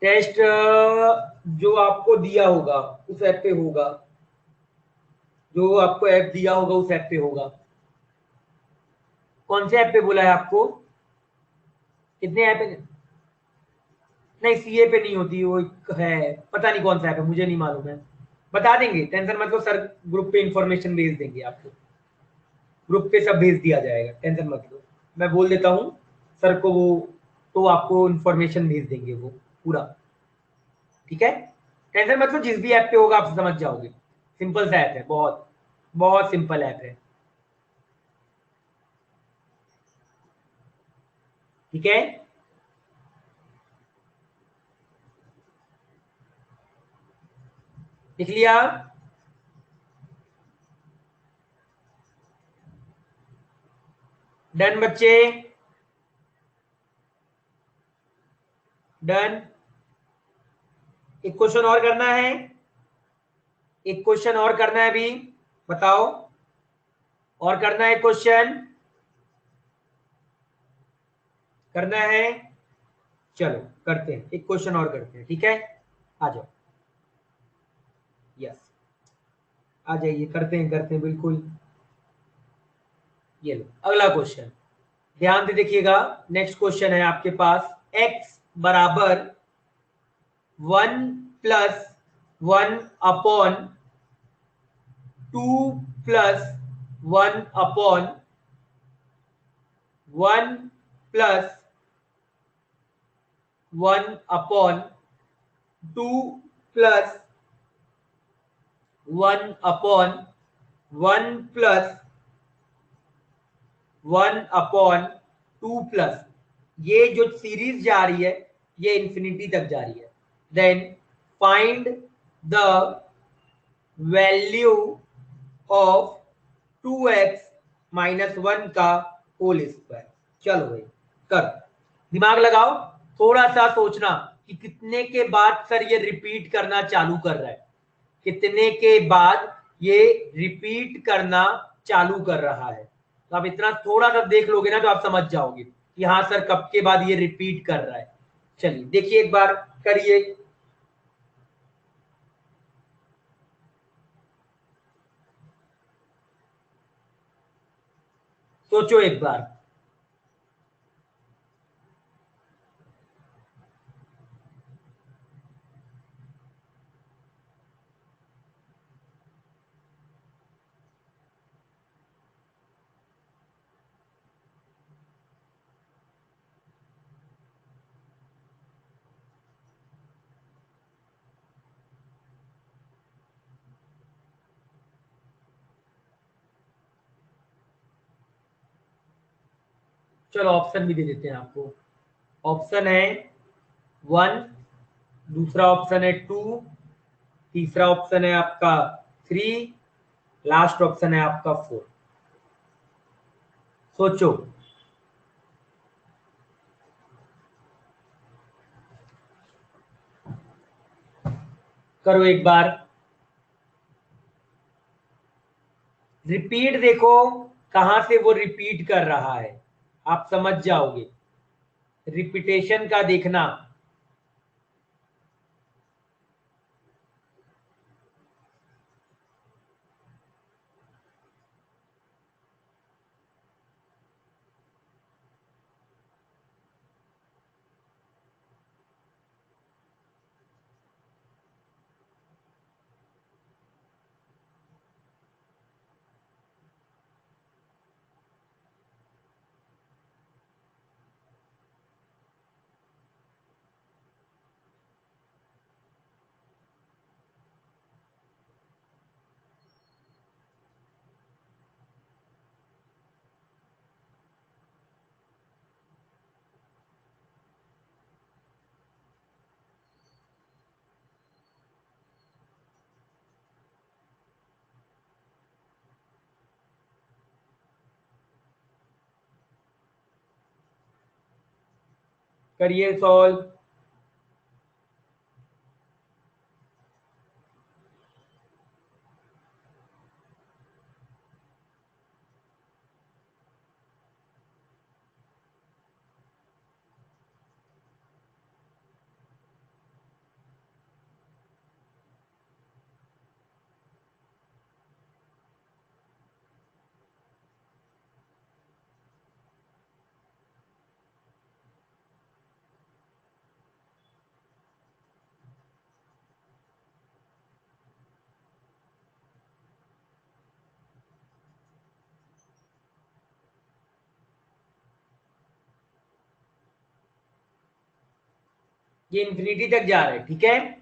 टेस्ट जो आपको दिया होगा उस ऐप पे होगा, जो आपको ऐप दिया होगा उस ऐप पे होगा। कौन से ऐप पे बोला है आपको? कितने ऐप है? नहीं, सीए पे नहीं होती, वो एक है, पता नहीं कौन सा ऐप है, मुझे नहीं मालूम है। बता देंगे, टेंशन मत लो सर, ग्रुप पे इंफॉर्मेशन भेज देंगे आपको, ग्रुप पे सब भेज दिया जाएगा, टेंशन मत लो। मैं बोल देता हूँ सर को, वो तो आपको इंफॉर्मेशन भेज देंगे वो पूरा। ठीक है, टेंशन मत लो, जिस भी ऐप पे होगा आप समझ जाओगे। सिंपल सा ऐप है, बहुत बहुत सिंपल ऐप है। ठीक है, लिख लिया? डन बच्चे, डन। एक क्वेश्चन और करना है, एक क्वेश्चन और करना है अभी, बताओ। और करना है क्वेश्चन, करना है? चलो करते हैं, एक क्वेश्चन और करते हैं, ठीक है, आ जाओ। यस, आ जाइए, करते हैं बिल्कुल। ये लो अगला क्वेश्चन, ध्यान से देखिएगा। नेक्स्ट क्वेश्चन है आपके पास, x बराबर 1+1/2 ये जो सीरीज जा रही है ये इंफिनिटी तक जा रही है। Then find the value of 2x-1 का होल स्क्वायर। चलो भाई कर, दिमाग लगाओ, थोड़ा सा सोचना कि कितने के बाद सर ये रिपीट करना चालू कर रहा है, कितने के बाद ये रिपीट करना चालू कर रहा है। तो आप इतना थोड़ा सा देख लोगे ना तो आप समझ जाओगे कि हाँ सर कब के बाद ये रिपीट कर रहा है। चलिए देखिए एक बार, करिए। सोचो एक बार। चलो ऑप्शन भी दे देते हैं आपको। ऑप्शन है 1, दूसरा ऑप्शन है 2, तीसरा ऑप्शन है आपका 3, लास्ट ऑप्शन है आपका 4। सोचो। करो एक बार रिपीट, देखो कहां से वो रिपीट कर रहा है, आप समझ जाओगे। रिपीटेशन का देखना। करिए सॉल्व। ये इंफिनिटी तक जा रहा है, ठीक है।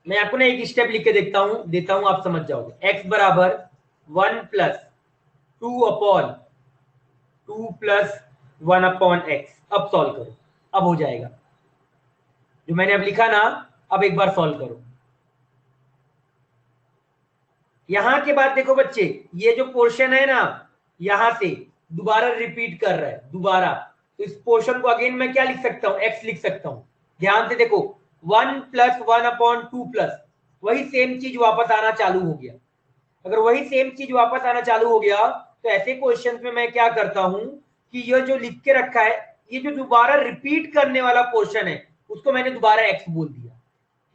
मैं आपको ना एक स्टेप लिख के देता हूं, आप समझ जाओगे। x बराबर 1 प्लस 2 प्लस 1 अपॉन x। अब सॉल्व करो, अब हो जाएगा जो मैंने अब लिखा ना। अब एक बार सॉल्व करो। यहां के बाद देखो बच्चे, ये जो पोर्शन है ना, यहां से दोबारा रिपीट कर रहा है दोबारा, तो इस पोर्शन को अगेन मैं क्या लिख सकता हूं, x लिख सकता हूं। ध्यान से देखो, 1 प्लस 1 अपॉन 2 प्लस, वही सेम चीज वापस आना चालू हो गया। अगर वही सेम चीज वापस आना चालू हो गया, तो ऐसे क्वेश्चन में मैं क्या करता हूं कि ये जो लिख के रखा है, ये जो दोबारा रिपीट करने वाला पोर्शन है, उसको मैंने दोबारा x बोल दिया।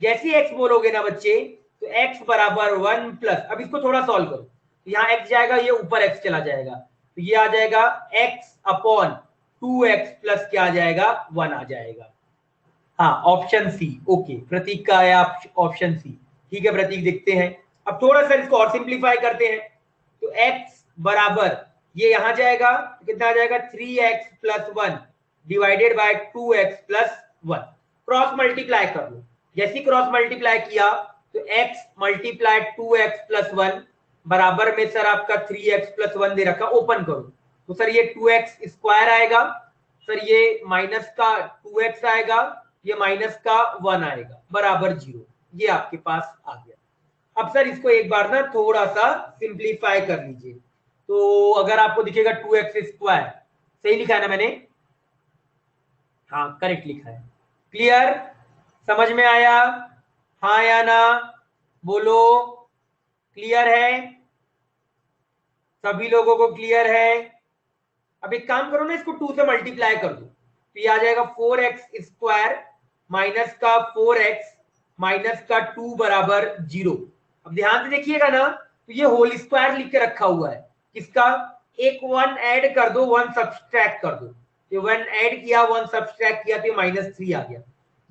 जैसे एक्स बोलोगे ना बच्चे, तो x बराबर 1 प्लस, अब इसको थोड़ा सॉल्व करो, तो यहाँ x जाएगा, ये ऊपर x चला जाएगा, तो ये आ जाएगा x अपॉन 2x प्लस क्या आ जाएगा, 1 आ जाएगा। हाँ, ऑप्शन सी। ओके, प्रतीक का आया ऑप्शन सी। ठीक है प्रतीक, देखते हैं। अब थोड़ा सा इसको और सिंप्लीफाई करते हैं, तो x बराबर ये यहां जाएगा, कितना आ जाएगा, 3x plus 1 divided by 2x plus 1। Cross multiply कर लो। जैसे क्रॉस मल्टीप्लाई किया, तो x मल्टीप्लाई 2x प्लस 1 बराबर में सर आपका 3x प्लस 1 दे रखा, ओपन करो, तो सर ये 2x स्क्वायर आएगा, सर ये माइनस का 2x आएगा, ये माइनस का 1 आएगा, बराबर 0। ये आपके पास आ गया। अब सर इसको एक बार ना थोड़ा सा सिंप्लीफाई कर लीजिए, तो अगर आपको दिखेगा 2x स्क्वायर, सही लिखा है ना मैंने, हाँ करेक्ट लिखा है। क्लियर, समझ में आया, हाँ या ना, बोलो। क्लियर है, सभी लोगों को क्लियर है। अब एक काम करो ना, इसको 2 से मल्टीप्लाई कर दो, तो ये आ जाएगा 4x स्क्वायर माइनस का 4x माइनस का 2 बराबर 0। अब ध्यान से देखिएगा ना, तो ये होल स्क्वायर लिख के रखा हुआ है, किसका, एक 1 ऐड कर दो, 1 सब्सट्रैक्ट कर दो, ये 1 ऐड किया, 1 सब्सट्रैक्ट किया, तो -3 आ गया।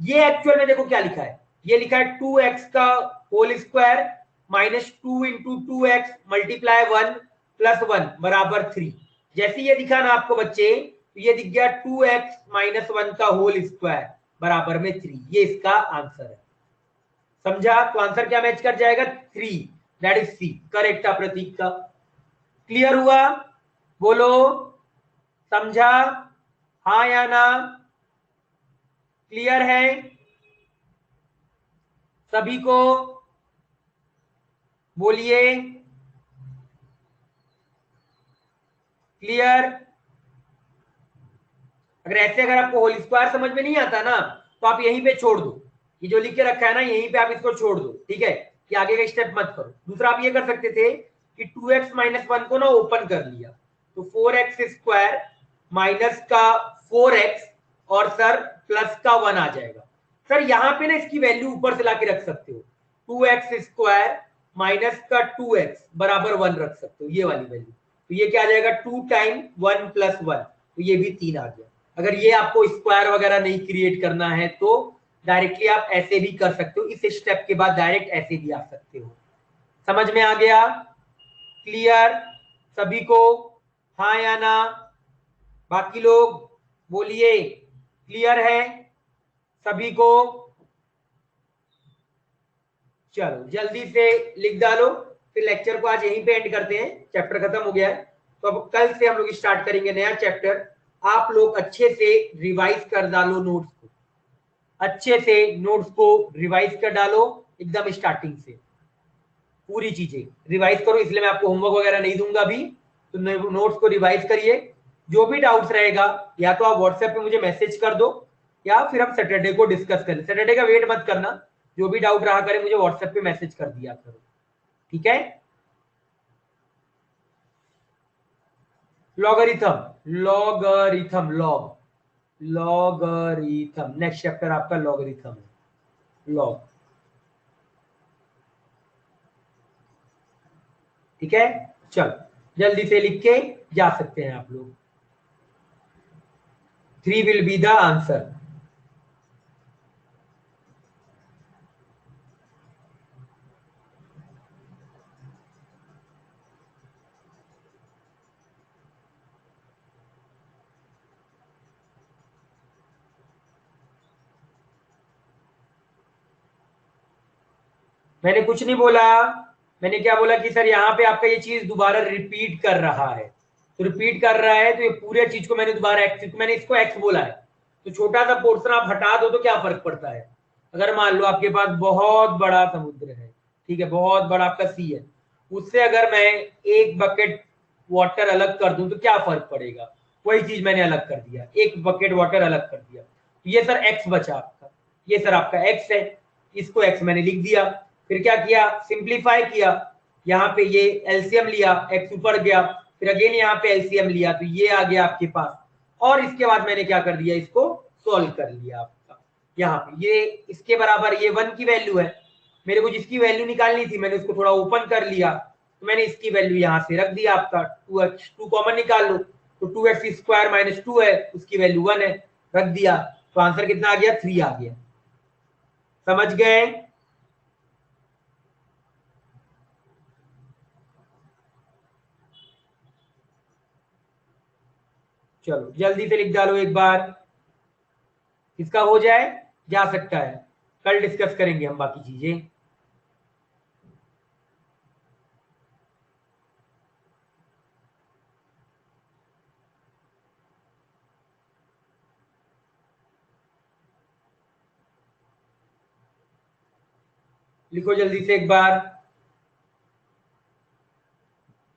ये एक्चुअल में देखो क्या लिखा है, ये लिखा है 2x का whole square minus 2 into 2x multiply 1 plus 1 बराबर 3। जैसे ये दिखा ना आपको बच्चे, तो ये दिख गया 2x माइनस 1 का होल स्क्वायर बराबर में 3। ये इसका आंसर है, समझा। तो आंसर क्या मैच कर जाएगा, 3, दैट इज सी, करेक्ट था प्रतीक का। क्लियर हुआ, बोलो, समझा, हाँ या ना, क्लियर है सभी को, बोलिए क्लियर। अगर आपको होल स्क्वायर समझ में नहीं आता ना, तो आप यहीं पे छोड़ दो, ये जो लिख के रखा है ना, यहीं पे आप इसको छोड़ दो, ठीक है, कि आगे का स्टेप मत करो। दूसरा आप ये कर सकते थे कि 2x माइनस 1 को ना ओपन कर लिया, तो 4x स्क्वायर माइनस का 4x और सर प्लस का 1 आ जाएगा। सर यहाँ पे ना इसकी वैल्यू ऊपर से लाके रख सकते हो, 2x स्क्वायर माइनस का 2x बराबर 1 रख सकते हो, ये वाली वैल्यू, तो ये क्या आ जाएगा, 2 टाइम 1 प्लस 1, तो ये भी 3 आ गया। अगर ये आपको स्क्वायर वगैरह नहीं क्रिएट करना है, तो डायरेक्टली आप ऐसे भी कर सकते हो, इस स्टेप के बाद डायरेक्ट ऐसे भी आ सकते हो। समझ में आ गया, क्लियर सभी को, हाँ या ना, बाकी लोग बोलिए, क्लियर है सभी को। चलो जल्दी से लिख डालो, फिर लेक्चर को आज यहीं पे एंड करते हैं, चैप्टर खत्म हो गया है। तो अब कल से हम लोग स्टार्ट करेंगे नया चैप्टर। आप लोग अच्छे से रिवाइज कर डालो नोट्स को, अच्छे से नोट्स को रिवाइज कर डालो, एकदम स्टार्टिंग से पूरी चीजें रिवाइज करो। इसलिए मैं आपको होमवर्क वगैरह नहीं दूंगा अभी, तो नोट्स को रिवाइज करिए। जो भी डाउट्स रहेगा, या तो आप व्हाट्सएप पे मुझे मैसेज कर दो, या फिर हम सैटरडे को डिस्कस करें। सैटरडे का वेट मत करना, जो भी डाउट रहा करे मुझे व्हाट्सएप पे मैसेज कर दिया करो, ठीक है। Logarithm, logarithm, logarithm next chapter आपका लॉगरिथम है, लॉग, ठीक है। चलो जल्दी से लिख के जा सकते हैं आप लोग। 3 विल बी द आंसर। मैंने कुछ नहीं बोला, मैंने क्या बोला कि सर यहाँ पे आपका ये चीज दोबारा रिपीट कर रहा है, तो रिपीट कर रहा है तो ये पूरे चीज को मैंने दोबारा एक्स, मैंने इसको एक्स बोला है, तो छोटा सा पोर्शन आप हटा दो तो क्या फर्क पड़ता है। अगर मान लो आपके पास बहुत बड़ा समुद्र है, ठीक है, बहुत बड़ा आपका सी है, उससे अगर मैं एक बकेट वाटर अलग कर दूं तो क्या फर्क पड़ेगा, वही चीज मैंने अलग कर दिया, एक बकेट वाटर अलग कर दिया, तो ये सर एक्स बचा आपका, ये सर आपका एक्स है, इसको एक्स मैंने लिख दिया। फिर क्या किया, सिंप्लीफाई किया, यहाँ पे ये एलसीएम लिया, एक्स ऊपर गया, फिर अगेन यहाँ पे एलसीएम लिया, तो ये आ गया आपके पास, और इसके बाद मैंने क्या कर दिया, इसको सॉल्व कर लिया आपका। यहाँ पे ये इसके बराबर ये 1 की वैल्यू है, मेरे को जिसकी वैल्यू निकालनी थी मैंने उसको थोड़ा ओपन कर लिया, तो मैंने इसकी वैल्यू यहाँ से रख दिया आपका 2x, 2 कॉमन निकाल लो तो 2x स्क्वायर माइनस 2 है, उसकी वैल्यू 1 है, रख दिया, तो आंसर कितना आ गया, 3 आ गया। समझ गए। चलो जल्दी से लिख डालो एक बार, इसका हो जाए, जा सकता है, कल डिस्कस करेंगे हम बाकी चीजें। लिखो जल्दी से एक बार।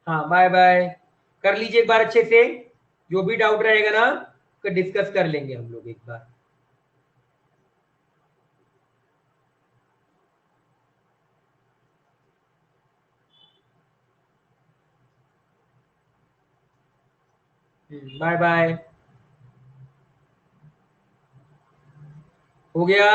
हाँ बाय बाय, कर लीजिए एक बार अच्छे से, जो भी डाउट रहेगा ना तो डिस्कस कर लेंगे हम लोग एक बार। बाय बाय, हो गया।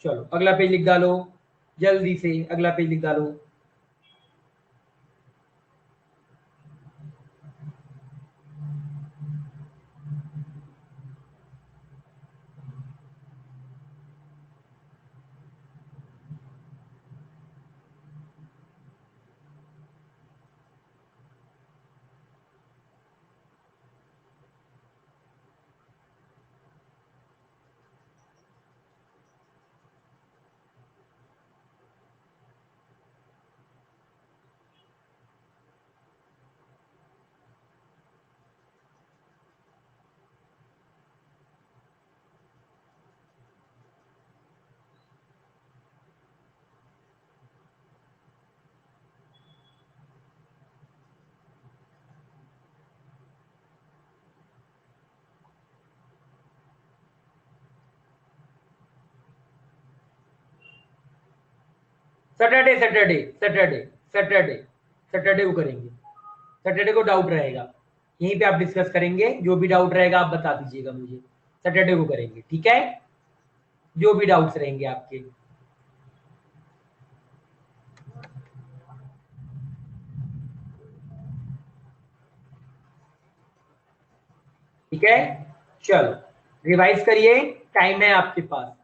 चलो अगला पेज लिख डालो, जल्दी से अगला पेज लिख डालो। Saturday Saturday Saturday Saturday Saturday को करेंगे, सैटरडे को डाउट रहेगा, यहीं पे आप डिस्कस करेंगे, जो भी डाउट रहेगा आप बता दीजिएगा मुझे, सैटरडे को करेंगे, ठीक है, जो भी डाउट्स रहेंगे आपके। ठीक है, चलो रिवाइज करिए, टाइम है आपके पास।